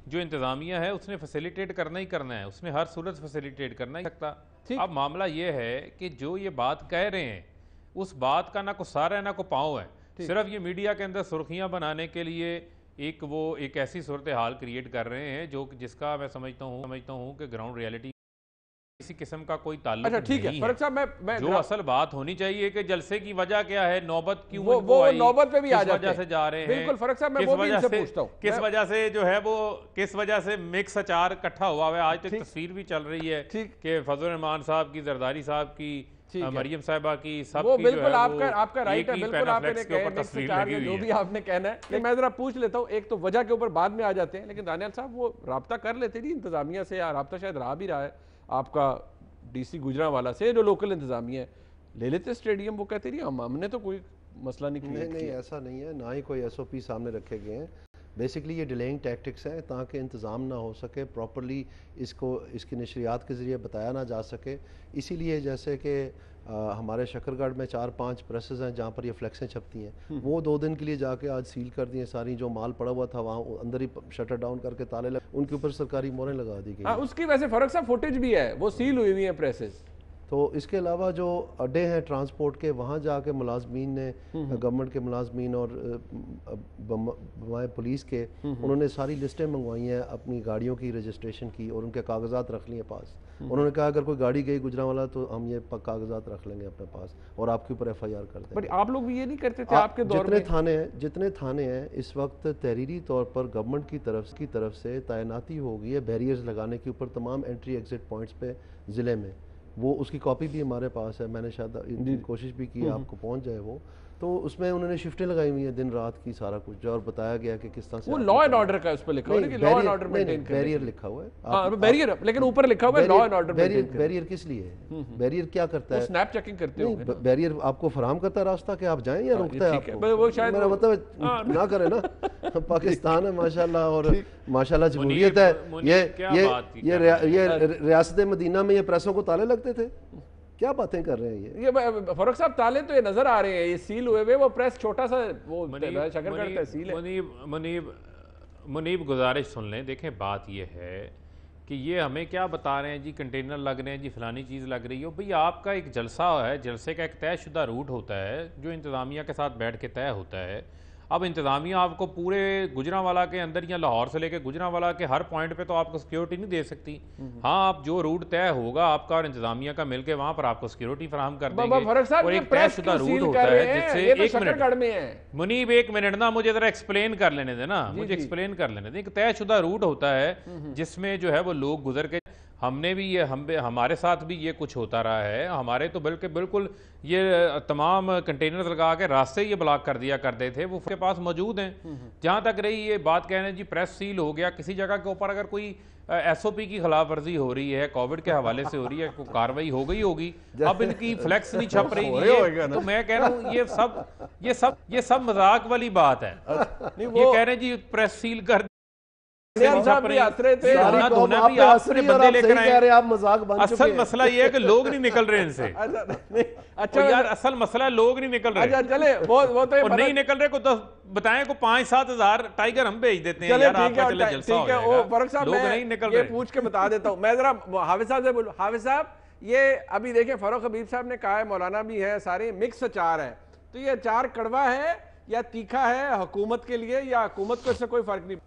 जो इंतज़ामिया है उसने फैसिलिटेट करना ही करना है, उसने हर सूरत फैसिलिटेट करना ही सकता। अब मामला ये है कि जो ये बात कह रहे हैं उस बात का ना को सार है ना को पाँव है, सिर्फ ये मीडिया के अंदर सुर्खियाँ बनाने के लिए एक ऐसी सूरत हाल क्रिएट कर रहे हैं जो जिसका मैं समझता हूँ कि ग्राउंड रियलिटी किसी किस्म का कोई ताल्लुक नहीं है। ठीक है फरूख साहब, मैं जो असल बात होनी चाहिए कि जलसे की वजह क्या है, नौबत क्यों वो नौबत पे भी आ जाते हैं, से जा रहे हैं। बिल्कुल फरूख साहब, मैं वो भी इनसे पूछता हूं किस वजह से जो है वो किस वजह से मिक्स अचार इकट्ठा हुआ है। आज तक तस्वीर भी चल रही है कि फजल रहमान साहब की, जरदारी साहब की, मरियम साहबा की, सब वो बिल्कुल आपका राइट है, बिल्कुल आपने जो भी आपने कहना है। लेकिन मैं जरा पूछ लेता हूँ, एक तो वजह के ऊपर बाद में आ जाते हैं, लेकिन दानियाल साहब वो राब्ता कर लेते जी इंतजामिया से, या राब्ता शायद रहा भी रहा है आपका डीसी गुजरांवाला से, जो लोकल इंतजामिया है, ले लेते स्टेडियम। वो कहते रही हमने तो कोई मसला नहीं ऐसा नहीं है, ना ही कोई SOP सामने रखे गए हैं। बेसिकली ये डिलेइंग टैक्टिक्स हैं ताकि इंतज़ाम ना हो सके, प्रॉपरली इसकी नशरियात के ज़रिए बताया ना जा सके। इसीलिए जैसे कि हमारे शकरगढ़ में 4-5 प्रेसेस हैं जहाँ पर ये फ्लैक्सें छपती हैं, वो 2 दिन के लिए जाके आज सील कर दी हैं सारी। जो माल पड़ा हुआ था वहाँ अंदर ही शटर डाउन करके ताले उनके ऊपर सरकारी मोहरें लगा दी गई। उसकी वैसे फर्क साहब फुटेज भी है, वो सील हुई हुई है प्रेसेस। तो इसके अलावा जो अड्डे हैं ट्रांसपोर्ट के, वहाँ जाके मुलाजमीन ने, गवर्नमेंट के मुलाजमीन और पुलिस के, उन्होंने सारी लिस्टें मंगवाई हैं अपनी गाड़ियों की रजिस्ट्रेशन की, और उनके कागजात रख लिए पास। उन्होंने कहा अगर कोई गाड़ी गई गुजरांवाला तो हम ये कागजात रख लेंगे अपने पास और आपके ऊपर FIR कर देंगे। बट आप लोग भी ये नहीं करते थे आपके दौर में? जितने थाने हैं इस वक्त तहरीरी तौर पर गवर्नमेंट की तरफ से तैनाती हो गई है बैरियर्स लगाने के ऊपर तमाम एंट्री एग्जिट पॉइंट्स पे ज़िले में। वो उसकी कॉपी भी हमारे पास है, मैंने शायद कोशिश भी की आपको पहुंच जाए वो। तो उसमें उन्होंने शिफ्टें लगाई हुई है दिन रात की, सारा कुछ, और बताया गया कि किस तरह से वो लॉ एंड ऑर्डर का उस पर लिखा हुआ है कि लॉ एंड ऑर्डर मेंटेन करना। बैरियर लिखा हुआ है, हां बैरियर, लेकिन ऊपर लिखा हुआ है लॉ एंड ऑर्डर मेंटेन करना। बैरियर किस लिए है? बैरियर क्या करता है? स्नैप चेकिंग करते होंगे। बैरियर आपको फराहम करता है रास्ता कि आप जाएं, या रोकता है आपको? वो शायद मेरा मतलब ना करे ना। पाकिस्तान है माशाल्लाह, और माशाल्लाह जमहूरियत है। ये रियासत मदीना में ये प्रेसों को ताले लगते थे। क्या बातें कर रहे हैं ये फरूख साहब? ताले तो ये नजर आ रहे हैं, ये सील हुए हुए, वो प्रेस छोटा सा वो शकरगढ़ तहसील है। मुनीब गुजारिश सुन लें। देखें बात ये है कि ये हमें क्या बता रहे हैं जी, कंटेनर लग रहे हैं जी, फलानी चीज़ लग रही है। भाई आपका एक जलसा है, जलसे का एक तयशुदा रूट होता है जो इंतज़ामिया के साथ बैठ के तय होता है। अब इंतज़ामिया आपको पूरे गुजरांवाला के अंदर या लाहौर से लेकर गुजरांवाला के हर पॉइंट पे तो आपको सिक्योरिटी नहीं दे सकती। हाँ, आप जो रूट तय होगा आपका और इंतज़ामिया का मिलकर वहां पर आपको सिक्योरिटी फराहम कर देंगे और एक तयशुदा रूट होता है जिससे एक मिनट मुनीब, एक मिनट ना, मुझे जरा एक्सप्लेन कर लेने देना, मुझे एक्सप्लेन कर लेने दें। एक तयशुदा रूट होता है जिसमें जो है वो लोग गुजर के, हमने भी ये हमारे साथ भी ये कुछ होता रहा है। हमारे तो बिल्कुल ये तमाम कंटेनर लगा के रास्ते ये ब्लॉक कर दिया करते थे, वो उसके पास मौजूद हैं। जहाँ तक रही ये बात कहने जी प्रेस सील हो गया, किसी जगह के ऊपर अगर कोई SOP की खिलाफ वर्जी हो रही है, कोविड के हवाले से हो रही है, कोई कार्रवाई हो गई होगी, अब इनकी फ्लैक्स नहीं छप रही है, तो मैं कह रहा हूँ ये सब मजाक वाली बात है। ये कह रहे हैं जी प्रेस सील कर असल मसला ये है कि लोग नहीं निकल रहे इनसे। अच्छा यार, असल मसला लोग नहीं निकल रहे। चले वो तो और नहीं निकल रहे को तो बताएं को 5-7 हज़ार टाइगर हम भेज देते हैं यार, आपका चले जलसा हो जाएगा। फरूख साहब, लोग नहीं निकल ये रहे। पूछ के बता देता हूँ मैं, जरा हाफिज साहब से बोलूं। हाफिज साहब, ये अभी देखें फरूख हबीब साहब ने कहा है, मौलाना भी है, सारे मिक्स अचार है, तो ये अचार कड़वा है या तीखा है हुकूमत के लिए, या हुकूमत को इससे कोई फर्क नहीं?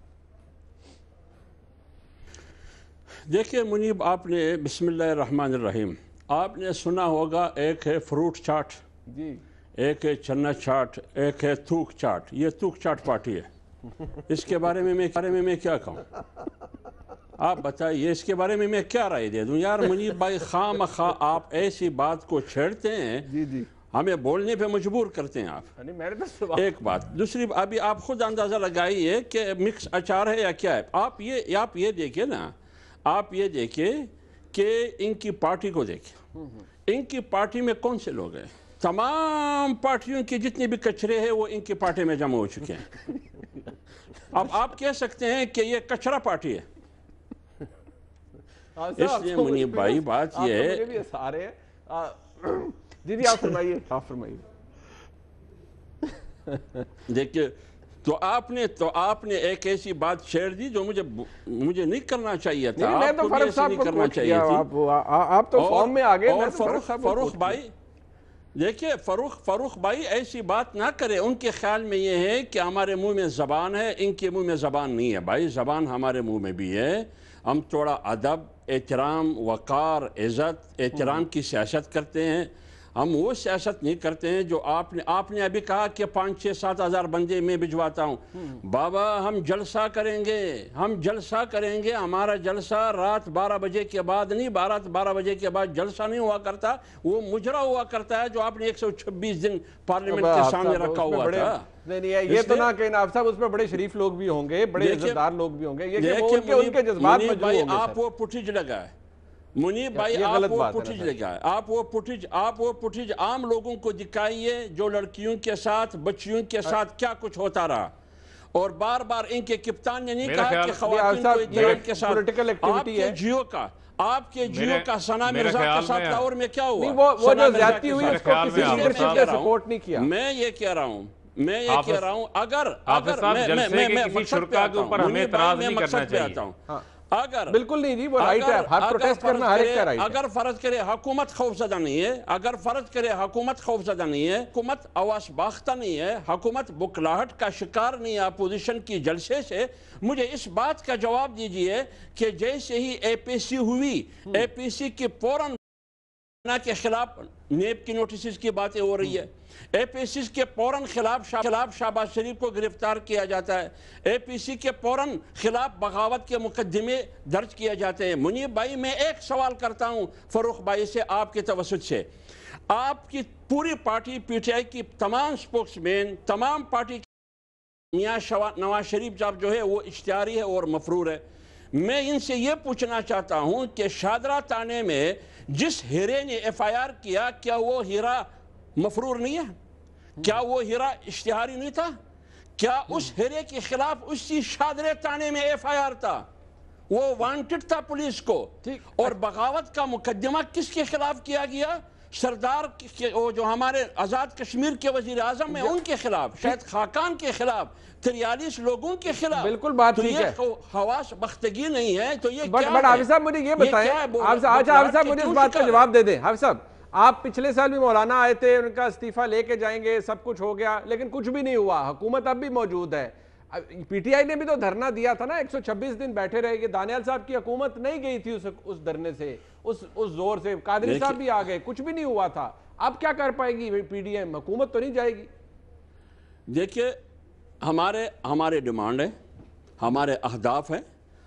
देखिए मुनीब, आपने बिस्मिल्लाहिर्रहमानिर्रहीम आपने सुना होगा, एक है फ्रूट चाट जी, एक है चन्ना चाट, एक है थूक चाट। ये थूक चाट पार्टी है। इसके बारे में मैं क्या कहूँ, आप बताइए इसके बारे में मैं क्या राय दे दूँ? यार मुनीब भाई, खामखा आप ऐसी बात को छेड़ते हैं, जी जी, हमें बोलने पे मजबूर करते हैं आप। एक बात, दूसरी अभी आप खुद अंदाज़ा लगाइए कि मिक्स अचार है या क्या है। आप ये देखिए ना, आप ये देखिए कि इनकी पार्टी को देखिए, इनकी पार्टी में कौन से लोग हैं? तमाम पार्टियों के जितने भी कचरे हैं वो इनकी पार्टी में जमा हो चुके हैं। अब आप कह सकते हैं कि ये कचरा पार्टी है। इसलिए मुनीब भाई बात ये है, सारे दीदी आप फरमाइए। देखिए, तो आपने एक ऐसी बात छेड़ दी जो मुझे नहीं करना चाहिए था। मैं तो फरूख साहब को करना चाहिए थी। आप तो फॉर्म में आ गए। और फरूख भाई देखिए, फरूख भाई ऐसी बात ना करे। उनके ख्याल में ये है कि हमारे मुंह में ज़बान है, इनके मुंह में ज़बान नहीं है। भाई ज़बान हमारे मुंह में भी है। हम थोड़ा अदब, एहतराम, वक़ार, इज़्ज़त, एहतराम की सियासत करते हैं। हम वो सियासत नहीं करते हैं जो आपने अभी कहा कि 5-6-7 हज़ार बंदे मैं भिजवाता हूँ। बाबा हम जलसा करेंगे। हमारा जलसा रात 12 बजे के बाद नहीं, 12 बजे के बाद जलसा नहीं हुआ करता, वो मुजरा हुआ करता है जो आपने 126 दिन पार्लियामेंट के सामने रखा हुआ था। नहीं, ये तो ना कहीं आप साहब, उसमें बड़े शरीफ लोग भी होंगे, बड़े इज्जतदार लोग भी होंगे। उनके जज्बात मौजूद होंगे। आप वो फुटेज लगाए मुनीब भाई, आप वो फुटेज आम लोगों को दिखाइए जो लड़कियों के साथ, बच्चियों के साथ क्या कुछ होता रहा। और बार बार इनके कप्तान ने नहीं कहा कि ख़वातीन को इत्तेहाद के साथ आपके जियो का सना मिर्जा के साथ लाहौर में क्या हुआ, वो जो ज्यादती हुई उसको किसी लीडरशिप ने सपोर्ट नहीं किया। मैं ये कह रहा हूँ अगर बिल्कुल नहीं जी, वो राइट है, हर प्रोटेस्ट करना हर एक का राइट है। अगर फर्ज करे हुकूमत खौफजदा नहीं है, हुकूमत आवाज बाख्ता नहीं है, हुकूमत बुकलाहट का शिकार नहीं है अपोजिशन की जलसे से, मुझे इस बात का जवाब दीजिए कि जैसे ही APC हुई, APC के फौरन के खिलाफ नेब की नोटिस की बातें हो रही है। APC के फौरन खिलाफ शहबाज शरीफ को गिरफ्तार किया जाता है। APC के फौरन खिलाफ बगावत के मुकदमे दर्ज किए जाते हैं। मुनीब भाई, मैं एक सवाल करता हूं फरूख भाई से, आपके तवसुत से, आपकी पूरी पार्टी PTI की तमाम स्पोक्समैन, तमाम पार्टी मियाँ नवाज शरीफ साहब जो है वो इश्तिहारी है और मफरूर है। मैं इनसे ये पूछना चाहता हूं कि शादरा थाने में जिस हीरे ने FIR किया, क्या वो हीरा मफरूर नहीं है? क्या वो हीरा इश्तिहारी नहीं था? क्या उस हीरे के खिलाफ उसी शादरे थाने में FIR था? वो वांटेड था पुलिस को। और बगावत का मुकदमा किसके खिलाफ किया गया? सरदार वो जो हमारे आज़ाद कश्मीर के वजीर आजम है उनके खिलाफ, शायद खाकान के खिलाफ, 43 लोगों के खिलाफ। बिल्कुल बात तो ठीक है। हवास बख्तगी नहीं है तो ये बट हाफिज साहब मुझे ये बताएं, हाफिज साहब मुझे इस बात का जवाब दे दें। हाफिज साहब आप पिछले साल भी मौलाना आए थे, उनका इस्तीफा लेके जाएंगे, सब कुछ हो गया, लेकिन कुछ भी नहीं हुआ। हुकूमत अब भी मौजूद है। पीटीआई ने भी तो धरना दिया था ना, 126 दिन बैठे रहेंगे। दानियाल साहब की हुकूमत नहीं गई थी उस धरने से, उस जोर से। कादरी साहब भी आ गए, कुछ भी नहीं हुआ था। अब क्या कर पाएगी पीडीएम? हुकूमत तो नहीं जाएगी। देखिए, हमारे डिमांड है, हमारे अहदाफ है,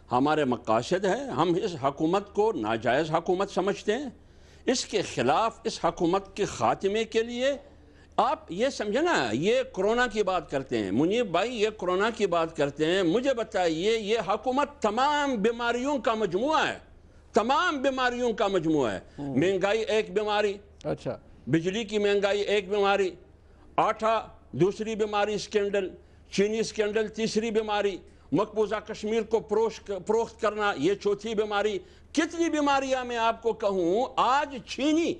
हमारे मकासद है। हम इस हुकूमत को नाजायज़ हुकूमत समझते हैं। इसके खिलाफ, इस हुकूमत के खात्मे के लिए आप ये समझे ना, ये कोरोना की बात करते हैं मुनीब भाई, ये कोरोना की बात करते हैं। मुझे बताइए, ये हुकूमत तमाम बीमारियों का मजमुआ है, तमाम बीमारियों का मजमुआ है। महंगाई एक बीमारी, अच्छा, बिजली की महंगाई एक बीमारी, आटा दूसरी बीमारी, स्कैंडल, चीनी स्कैंडल तीसरी बीमारी, मकबूजा कश्मीर को फरोख्त करना ये चौथी बीमारी। कितनी बीमारियां मैं आपको कहूं। आज चीनी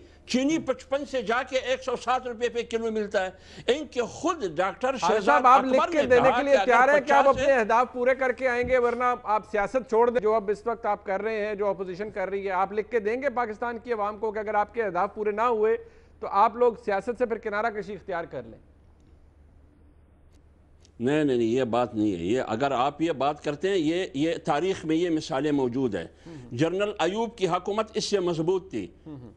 55 से जाके 107 रुपए पे किलो मिलता है। इनके खुद डॉक्टर साहब आप लिख के देने के लिए तैयार है कि आप अपने अहदाफ पूरे करके आएंगे, वरना आप सियासत छोड़ दें जो अब इस वक्त आप कर रहे हैं, जो अपोजिशन कर रही है। आप लिख के देंगे पाकिस्तान की अवाम को कि अगर आपके अहदाफ पूरे ना हुए तो आप लोग सियासत से फिर किनारा कशी इख्तियार कर लें? नहीं, ये बात नहीं है। ये अगर आप ये बात करते हैं, ये तारीख में ये मिसालें मौजूद है। जनरल अयूब की हुकूमत इससे मजबूत थी।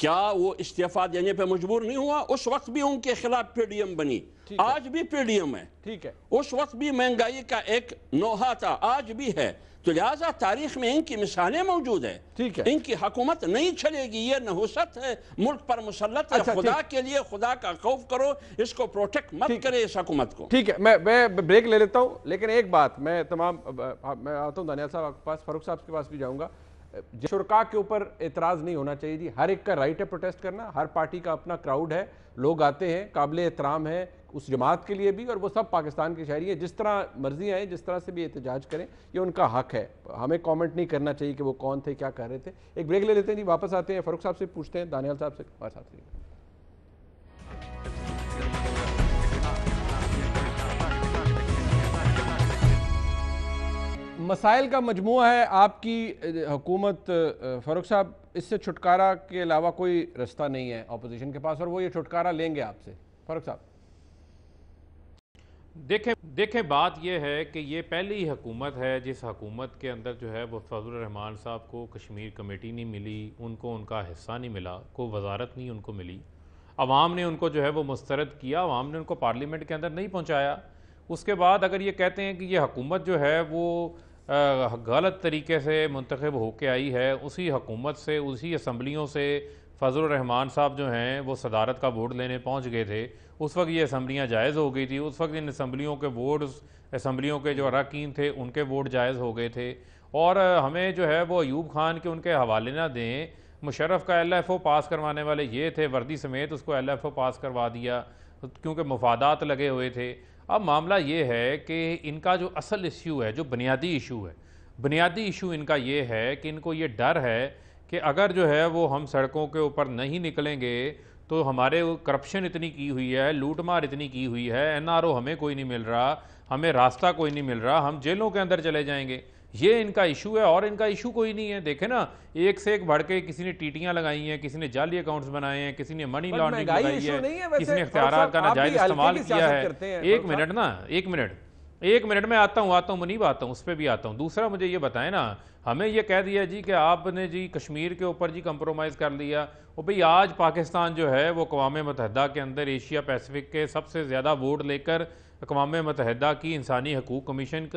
क्या वो इस्तीफा देने पे मजबूर नहीं हुआ? उस वक्त भी उनके खिलाफ पीडीएम बनी, आज भी पीडीएम है। ठीक है, उस वक्त भी महंगाई का एक नोहा था, आज भी है। तो लिहाजा तारीख में इनकी मिसालें मौजूद है। ठीक है, इनकी हुकूमत नहीं चलेगी, ये नहुसत है, मुल्क पर मुसल्लत है। खुदा के लिए खुदा का खौफ करो, इसको प्रोटेक्ट मत करे इस हुकूमत को। ठीक है, मैं ब्रेक ले लेता हूं, लेकिन एक बात मैं आता हूं दानियाल साहब के पास, फारूक साहब के पास भी जाऊंगा। शुरका के ऊपर एतराज नहीं होना चाहिए जी, हर एक का राइट है प्रोटेस्ट करना, हर पार्टी का अपना क्राउड है, लोग आते हैं, काबिल एहतराम है उस जमात के लिए भी, और वो सब पाकिस्तान के शहरी हैं, जिस तरह मर्जी आए, जिस तरह से भी एहतजाज करें, ये उनका हक है। हमें कमेंट नहीं करना चाहिए कि वो कौन थे, क्या कर रहे थे। एक ब्रेक ले लेते हैं जी, वापस आते हैं, फारूक साहब से पूछते हैं, दानियाल साहब से हमारे साथ रहिए। मसाइल का मजमूआ है आपकी हुकूमत, फारूक साहब, इससे छुटकारा के अलावा कोई रास्ता नहीं है अपोजिशन के पास, और वो ये छुटकारा लेंगे आपसे। फारूक साहब देखें बात यह है कि ये पहली हुकूमत है जिस हुकूमत के अंदर जो है वो फजलुर रहमान साहब को कश्मीर कमेटी नहीं मिली, उनको उनका हिस्सा नहीं मिला, कोई वजारत नहीं उनको मिली। अवाम ने उनको जो है वो मुस्तरद किया, अवाम ने उनको पार्लियामेंट के अंदर नहीं पहुँचाया। उसके बाद अगर ये कहते हैं कि ये हुकूमत जो है वो गलत तरीके से मुंतखब होके आई है, उसी हुकूमत से, उसी असम्बलियों से फजलुर रहमान साहब जो हैं वो सदारत का वोट लेने पहुंच गए थे। उस वक्त ये असम्बलियाँ जायज़ हो गई थी, उस वक्त इन असम्बलियों के वोट, असम्बलियों के जो अरकान थे उनके वोट जायज़ हो गए थे। और हमें जो है वो अयूब खान के उनके हवाले ना दें। मुशर्रफ का LFO पास करवाने वाले ये थे, वर्दी समेत उसको LFO पास करवा दिया क्योंकि मफादात लगे हुए थे। अब मामला ये है कि इनका जो असल इशू है, जो बुनियादी इशू है, बुनियादी इशू इनका ये है कि इनको ये डर है कि अगर जो है वो हम सड़कों के ऊपर नहीं निकलेंगे तो हमारे करप्शन इतनी की हुई है, लूटमार इतनी की हुई है, NRO हमें कोई नहीं मिल रहा, हमें रास्ता कोई नहीं मिल रहा, हम जेलों के अंदर चले जाएंगे। ये इनका इशू है और इनका इशू कोई नहीं है। देखे ना, एक से एक बढ़ के किसी ने टीटियां लगाई हैं, किसी ने जाली अकाउंट्स बनाए हैं, किसी ने मनी लॉन्ड्रिंग लगाई है, किसी ने इख्तियारात का नाजायज इस्तेमाल किया है। एक मिनट में आता हूँ मुनीब, आता हूँ, उस पर भी आता हूँ। दूसरा मुझे ये बताएं ना, हमें ये कह दिया जी कि आपने जी कश्मीर के ऊपर जी कंप्रोमाइज़ कर लिया। और भाई आज पाकिस्तान जो है वो अक़वाम मुत्तहिदा के अंदर एशिया पैसिफिक के सबसे ज़्यादा वोट लेकर अक़वाम मुत्तहिदा की इंसानी हकूक़ कमीशन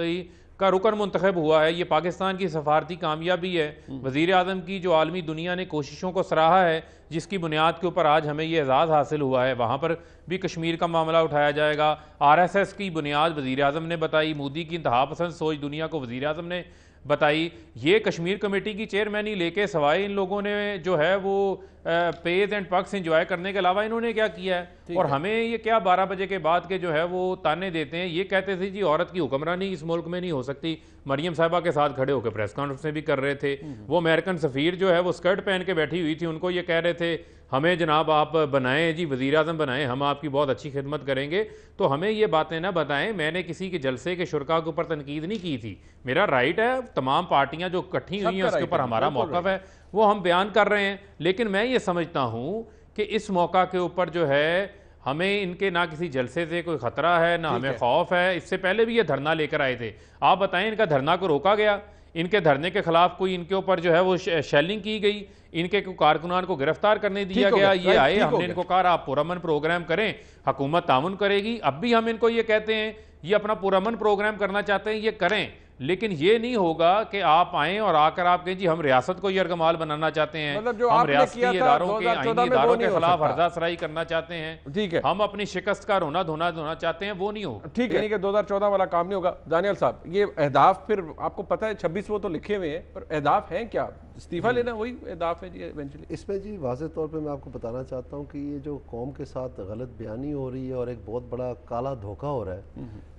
का रुकन मुंतखब हुआ है। ये पाकिस्तान की सफारती कामयाबी है। वज़ीर आज़म की जो आलमी दुनिया ने कोशिशों को सराहा है, जिसकी बुनियाद के ऊपर आज हमें ये एजाज़ हासिल हुआ है, वहाँ पर भी कश्मीर का मामला उठाया जाएगा। RSS की बुनियाद वज़ीर आज़म ने बताई, मोदी की इंतहा पसंद सोच दुनिया को वज़ीर आज़म ने बताई। ये कश्मीर कमेटी की चेयरमैनी लेके सवाए इन लोगों ने जो है वो पेज एंड पक्स एंजॉय करने के अलावा इन्होंने क्या किया है? और हमें ये क्या 12 बजे के बाद के जो है वो ताने देते हैं। ये कहते थे जी औरत की हुक्मरानी इस मुल्क में नहीं हो सकती। मरियम साहिबा के साथ खड़े होकर प्रेस कॉन्फ्रेंस भी कर रहे थे। वो अमेरिकन सफ़ीर जो है वो स्कर्ट पहन के बैठी हुई थी, उनको ये कह रहे थे हमें जनाब आप बनाएं जी, वज़ीर आज़म बनाएं, हम आपकी बहुत अच्छी खिदमत करेंगे। तो हमें ये बातें ना बताएं। मैंने किसी के जलसे के शुरका के ऊपर तनकीद नहीं की थी। मेरा राइट है, तमाम पार्टियां जो इकट्ठी हुई हैं उसके ऊपर हमारा मौक़िफ़ है, वो हम बयान कर रहे हैं। लेकिन मैं ये समझता हूँ कि इस मौका के ऊपर जो है हमें इनके ना किसी जलसे से कोई खतरा है, ना हमें खौफ है। इससे पहले भी ये धरना लेकर आए थे। आप बताएं, इनका धरना को रोका गया? इनके धरने के खिलाफ कोई इनके ऊपर जो है वो शेलिंग की गई? इनके कारकुनान को गिरफ्तार करने दिया गया? ये आए, हमने इनको कहा आप पुरअमन प्रोग्राम करें, हुकूमत तामुन करेगी। अब भी हम इनको ये कहते हैं ये अपना पुरअमन प्रोग्राम करना चाहते हैं, ये करें, लेकिन ये नहीं होगा कि आप आएं और आकर आप कहें जी हम रियासत को यरगमाल बनाना चाहते हैं, मतलब जो हम आपने रियासती किया था इदारों के 2014 आईनी में वो इदारों नहीं के हो खिलाफ सकता। हर्जासराई करना चाहते हैं, ठीक है, हम अपनी शिकस्त का रोना धोना चाहते हैं, वो नहीं होगा। ठीक है, यानी कि 2014 वाला काम नहीं होगा। दानियल साहब, ये अहदाफ फिर आपको पता है 26 वो तो लिखे हुए हैं, पर अहदाफ हैं क्या? इस्तीफा लेना वही अहदाफ है जी इवेंचुअली? इसमें जी वाज़े तौर पे मैं आपको बताना चाहता हूँ कि ये जो कौम के साथ गलत बयानी हो रही है और एक बहुत बड़ा काला धोखा हो रहा है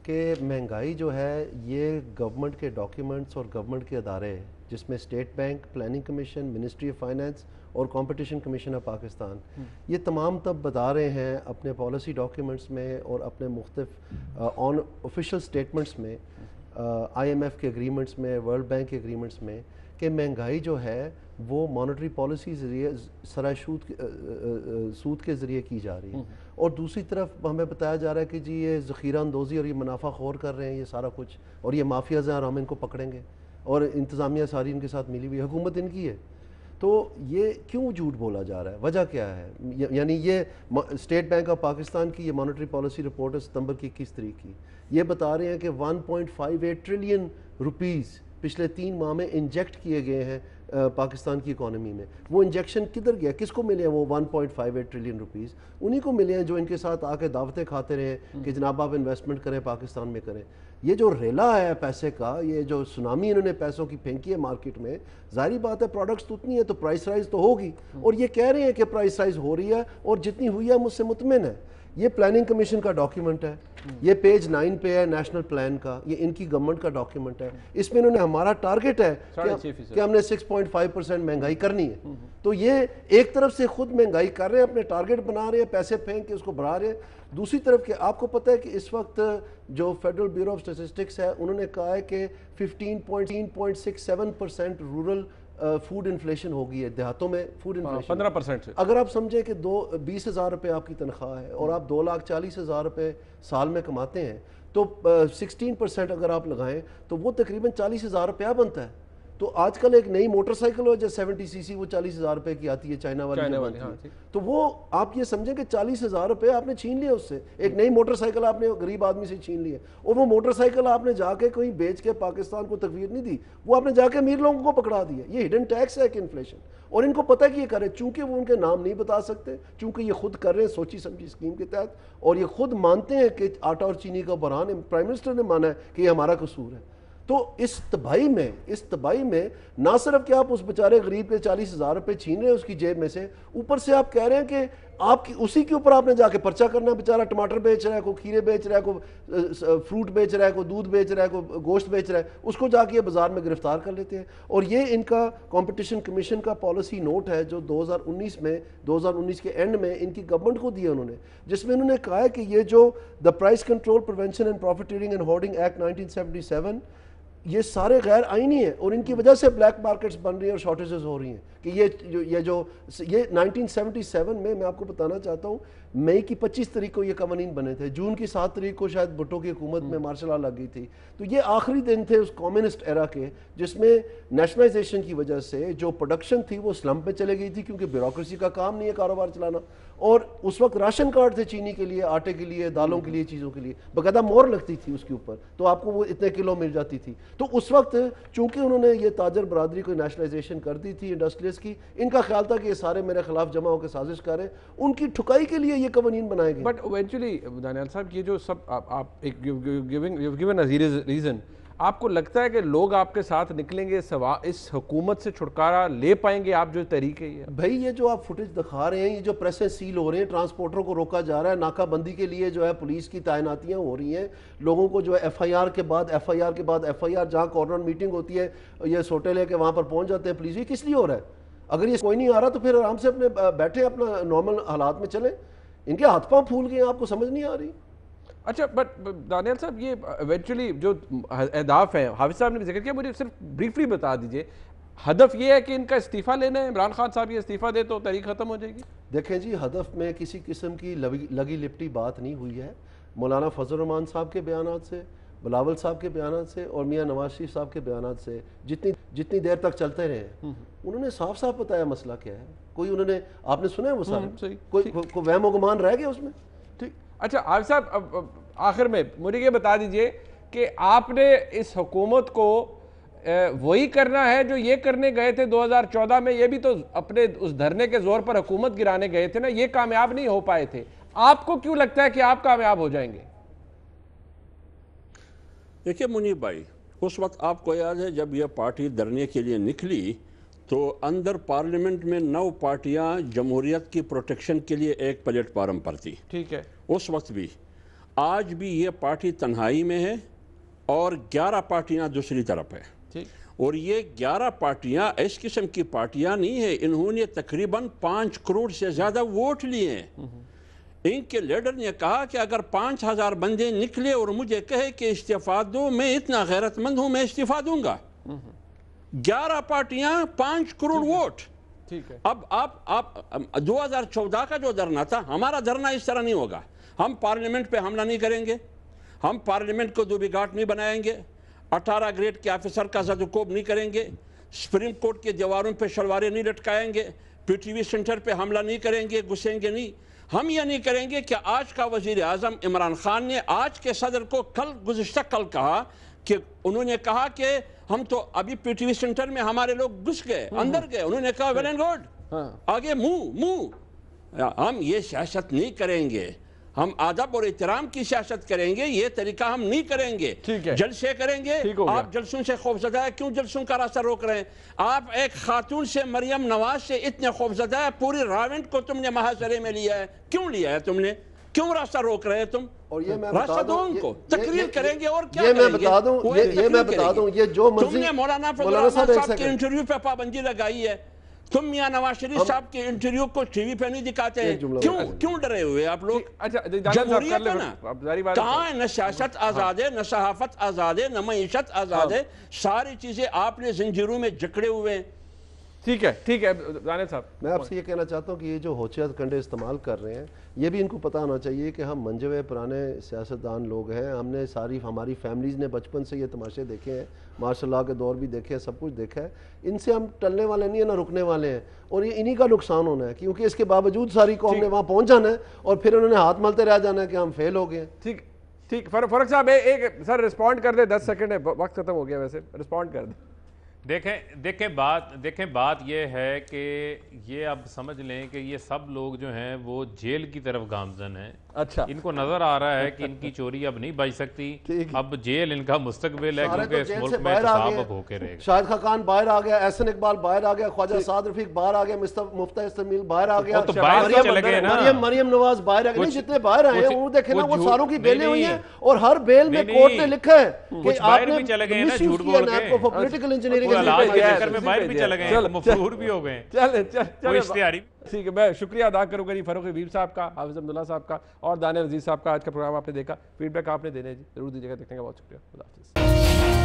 कि महंगाई जो है ये गवर्नमेंट के डॉक्यूमेंट्स और गवर्नमेंट के अदारे जिसमें state bank, planning commission, ministry of finance और कंपटीशन कमीशन ऑफ पाकिस्तान, ये तमाम तब बता रहे हैं अपने पॉलिसी डॉक्यूमेंट्स में और अपने मुख्तलिफ ऑन ऑफिशियल स्टेटमेंट्स में, IMF के एग्रीमेंट्स में, वर्ल्ड बैंक के एग्रीमेंट्स में, कि महंगाई जो है वो मॉनेटरी पॉलिसी ज़रिए सराय सूद के ज़रिए की जा रही है। और दूसरी तरफ हमें बताया जा रहा है कि जी ये ज़ख़ीरा अंदोज़ी और ये मुनाफा खोर कर रहे हैं ये सारा कुछ, और ये माफियाज़ हैं और हम इनको पकड़ेंगे, और इंतज़ामिया सारी इनके साथ मिली हुई है, हुकूमत इनकी है। तो ये क्यों झूठ बोला जा रहा है? वजह क्या है? यानी ये स्टेट बैंक ऑफ पाकिस्तान की ये मॉनेटरी पॉलिसी रिपोर्ट है सितंबर की 21 तारीख की, ये बता रहे हैं कि 1.58 ट्रिलियन रुपीज़ पिछले 3 माह में इंजेक्ट किए गए हैं पाकिस्तान की इकॉनमी में। वो इंजेक्शन किधर गया? किसको मिले हैं वो 1.58 ट्रिलियन रुपीज़? उन्हीं को मिले हैं जो इनके साथ आके दावतें खाते रहे कि जनाब आप इन्वेस्टमेंट करें, पाकिस्तान में करें। ये जो रेला है पैसे का, ये जो सुनामी इन्होंने पैसों की फेंकी है मार्केट में, जाहिर बात है प्रोडक्ट्स तो उतनी है तो प्राइस राइज तो होगी, और ये कह रहे हैं कि प्राइस राइज हो रही है और जितनी हुई है मुझसे मुतमिन है। ये प्लानिंग कमीशन का डॉक्यूमेंट है, ये पेज 9 पे है नेशनल प्लान का, ये इनकी गवर्नमेंट का डॉक्यूमेंट है। इसमें इन्होंने हमारा टारगेट है कि हमने 6.5% महंगाई करनी है। तो ये एक तरफ से खुद महंगाई कर रहे हैं, अपने टारगेट बना रहे हैं, पैसे फेंक के उसको बढ़ा रहे हैं। दूसरी तरफ के आपको पता है कि इस वक्त जो फेडरल ब्यूरो ऑफ स्टैटिस्टिक्स है उन्होंने कहा है कि 15.67% रूरल फूड इन्फ्लेशन हो गई है, देहातों में फूड इन्फ्लेशन 15% से। अगर आप समझे कि 20,000 रुपये आपकी तनख्वाह है और आप 2,40,000 रुपये साल में कमाते हैं, तो 16% अगर आप लगाएं तो वो तकरीबन 40,000 रुपया बनता है। तो आजकल एक नई मोटरसाइकिल हो जो 70cc, वो 40,000 रुपए की आती है, चाइना वाली हाँ, तो वो आप ये समझें कि 40,000 रुपये आपने छीन लिया उससे। एक नई मोटरसाइकिल आपने गरीब आदमी से छीन ली है, और वो मोटरसाइकिल आपने जाके कोई बेच के पाकिस्तान को तकवीर नहीं दी, वो आपने जाके अमीर लोगों को पकड़ा दिया। ये हिडन टैक्स है कि इन्फ्लेशन, और इनको पता है कि ये करे, चूंकि वो उनके नाम नहीं बता सकते, चूंकि ये खुद कर रहे हैं सोची समझी स्कीम के तहत, और ये खुद मानते हैं कि आटा और चीनी का बहरान प्राइम मिनिस्टर ने माना है कि ये हमारा कसूर है। तो इस तबाही में ना सिर्फ कि आप उस बेचारे गरीब के 40,000 रुपये छीन रहे हैं उसकी जेब में से, ऊपर से आप कह रहे हैं कि आपकी उसी के ऊपर आपने जाके पर्चा करना है। बेचारा टमाटर बेच रहा है, कोई खीरे बेच रहा है, कोई फ्रूट बेच रहा है, कोई दूध बेच रहा है, कोई गोश्त बेच रहा है, उसको जाके ये बाजार में गिरफ्तार कर लेते हैं। और ये इनका कंपटीशन कमीशन का पॉलिसी नोट है जो 2019 के एंड में इनकी गवर्नमेंट को दिया उन्होंने, जिसमें उन्होंने कहा है कि ये जो the price control prevention and profiteering and hoarding act 1977, ये सारे गैर आईनी है और इनकी वजह से ब्लैक मार्केट्स बन रही है और शॉर्टेजेस हो रही हैं। कि ये 1977 में मैं आपको बताना चाहता हूँ, मई की 25 तारीख को ये कवानीन बने थे, जून की 7 तारीख को शायद भुट्टो की हुकूमत में मार्शल लॉ लग गई थी। तो ये आखिरी दिन थे उस कम्युनिस्ट एरा के जिसमें नेशनलाइजेशन की वजह से जो प्रोडक्शन थी वो स्लम्प में चले गई थी, क्योंकि ब्यूरोक्रेसी का काम नहीं है कारोबार चलाना। और उस वक्त राशन कार्ड थे चीनी के लिए, आटे के लिए, दालों के लिए, चीज़ों के लिए, बाकायदा मोहर लगती थी उसके ऊपर, तो आपको वो इतने किलो मिल जाती थी। तो उस वक्त चूंकि उन्होंने ये ताजर बरादरी को नेशनलाइजेशन कर दी थी इंडस्ट्रियलिस्ट की, इनका ख्याल था कि ये सारे मेरे खिलाफ जमा होकर साजिश करें, उनकी ठुकाई के लिए ये कवानीन बनाए गए। बट इवेंचुअली दानियाल साहब, ये जो सब आप एक गिवन अ रीजन, आपको लगता है कि लोग आपके साथ निकलेंगे, इस हुकूमत से छुटकारा ले पाएंगे आप जो तरीके है? भाई ये जो आप फुटेज दिखा रहे हैं, ये जो प्रेसें सील हो रहे हैं, ट्रांसपोर्टरों को रोका जा रहा है, नाकाबंदी के लिए जो है पुलिस की तैनातियां हो रही हैं, लोगों को जो है FIR के बाद FIR जहाँ कॉर्नर मीटिंग होती है ये सोटे लेके वहाँ पर पहुँच जाते हैं पुलिस। ये किस लिए हो रहा है? अगर ये कोई नहीं आ रहा तो फिर आराम से अपने बैठे अपना नॉर्मल हालात में चले। इनके हाथ पाँव फूल गए, आपको समझ नहीं आ रही? अच्छा, बट दानियाल साहब, ये इवेंचुअली जो अहदाफ हैं, हाफिज साहब ने भी जिक्र किया, मुझे सिर्फ ब्रीफली बता दीजिए, हदफ ये है कि इनका इस्तीफा लेना है, इमरान खान साहब ये इस्तीफा दे तो तहरीक खत्म हो जाएगी? देखें जी, हदफ में किसी किस्म की लगी लिपटी बात नहीं हुई है। मौलाना फजल रहमान साहब के बयानात से, बिलावल साहब के बयानात से और मियाँ नवाज शरीफ साहब के बयानात से जितनी देर तक चलते रहे, उन्होंने साफ साफ बताया मसला क्या है। कोई उन्होंने, आपने सुना है वो सारे? कोई वहम गुमान रह गया उसमें? ठीक। अच्छा आबिद साहब, अब आखिर में मुझे ये बता दीजिए कि आपने इस हुकूमत को वही करना है जो ये करने गए थे 2014 में, ये भी तो अपने उस धरने के जोर पर हुकूमत गिराने गए थे ना, ये कामयाब नहीं हो पाए थे। आपको क्यों लगता है कि आप कामयाब हो जाएंगे? देखिए मुनीब भाई, उस वक्त आपको याद है जब यह पार्टी धरने के लिए निकली तो अंदर पार्लियामेंट में 9 पार्टियां जमहूरियत की प्रोटेक्शन के लिए एक प्लेटफार्म पर थी। ठीक है। उस वक्त भी, आज भी ये पार्टी तन्हाई में है और 11 पार्टियां दूसरी तरफ है। ठीक। और ये 11 पार्टियां इस किस्म की पार्टियां नहीं है, इन्होंने तकरीबन 5 करोड़ से ज्यादा वोट लिए हैं। इनके लीडर ने कहा कि अगर 5000 बंदे निकले और मुझे कहे कि इस्तीफा दो, मैं इतना गैरतमंद हूं, मैं इस्तीफा दूंगा। 11 पार्टियां, 5 करोड़ वोट। ठीक है। अब आप 2014 का जो धरना था, हमारा धरना इस तरह नहीं होगा। हम पार्लियामेंट पे हमला नहीं करेंगे, हम पार्लियामेंट को दुबिघाट नहीं बनाएंगे, 18 ग्रेड के ऑफिसर का ज़दकोब नहीं करेंगे, सुप्रीम कोर्ट के दीवारों पे शलवारें नहीं लटकाएंगे, पीटीवी सेंटर पे हमला नहीं करेंगे, घुसेंगे नहीं। हम यह नहीं करेंगे कि आज का वजीर आजम इमरान खान ने आज के सदर को गुज़िश्ता कल कहा कि उन्होंने कहा कि हम तो अभी पीटीवी सेंटर में हमारे लोग घुस गए, अंदर गए, उन्होंने कहा वेल एंड गुड, आगे मुंह। हम ये सियासत नहीं करेंगे, हम अदब और एहतराम की सियासत करेंगे, ये तरीका हम नहीं करेंगे। ठीक है। जलसे करेंगे। आप जलसों से खौफजदा है, क्यों जलसों का रास्ता रोक रहे हैं? आप एक खातून से, मरियम नवाज से इतने खौफजदा है, पूरी रावेंट को तुमने महासरे में लिया है, क्यों लिया है तुमने? क्यों रास्ता रोक रहे हैं तुम? और ये मैं रास्ता दो उनको, तकरीर करेंगे और क्या ये करेंगे? मैं बता दूं, ये जो मर्जी तुमने मौलाना फजल रहमान साहब के इंटरव्यू पे पाबंदी लगाई है, तुम मियां नवाज शरीफ साहब के इंटरव्यू को टीवी पे नहीं दिखाते हैं, क्यों डरे हुए आप लोग? अच्छा, जमहूरियत है ना, कहाँ है? न सियासत आजाद है, न सहाफत आजाद है, न मईशत आजाद है, सारी चीजें आपने जंजीरों में जकड़े हुए हैं। ठीक है, ठीक है जाने साहब, मैं आपसे ये कहना चाहता हूँ कि ये जो होशियात कंडे इस्तेमाल कर रहे हैं, ये भी इनको पता होना चाहिए कि हम मंजे हुए पुराने सियासतदान लोग हैं। हमने हमारी फैमिलीज़ ने बचपन से ये तमाशे देखे हैं, मार्शल लॉ के दौर भी देखे हैं, सब कुछ देखा है। इनसे हम टलने वाले नहीं है, ना रुकने वाले हैं, और ये इन्हीं का नुकसान होना है, क्योंकि इसके बावजूद सारी कौम ने वहाँ पहुँच जाना है और फिर उन्होंने हाथ मलते रह जाना है कि हम फेल हो गए। ठीक ठीक। फरूख साहब एक सर रिस्पॉन्ड कर दे, 10 सेकंड है, वक्त खत्म हो गया, वैसे रिस्पॉन्ड कर दे। देखें बात ये है कि ये अब समझ लें कि ये सब लोग जो हैं वो जेल की तरफ गामजन हैं। अच्छा, इनको नजर आ रहा है कि इनकी चोरी अब नहीं बच सकती, अब जेल इनका मुस्तकबिल है, क्योंकि इस मुल्क में इंसाफ अब होके रहेगा। शाहिद खान बाहर आ गया, एहसन इकबाल बाहर आ गया, ख्वाजा साद रफीक बाहर आ गया, मुफ्ती इस्माइल बाहर आ गया, मरियम नवाज बाहर आ गया। जितने बाहर आए हैं वो देखे ना, वो सारों की बेलें हुई हैं, और हर बेल में कोर्ट ने लिखा है कि आपने झूठ बोल के पॉलिटिकल इंजीनियरिंग बाहर भी चले गए, मफरूर भी हो गए। चल ठीक है, मैं शुक्रिया अदा करूंगा जी फरूख हबीब साहब का, हाफिज अब्दुल्ला साहब का और दानियल अजीज साहब का। आज का प्रोग्राम आपने देखा, फीडबैक आपने देने जरूर दीजिएगा। देखने का बहुत शुक्रिया। खुदा हाफिज़।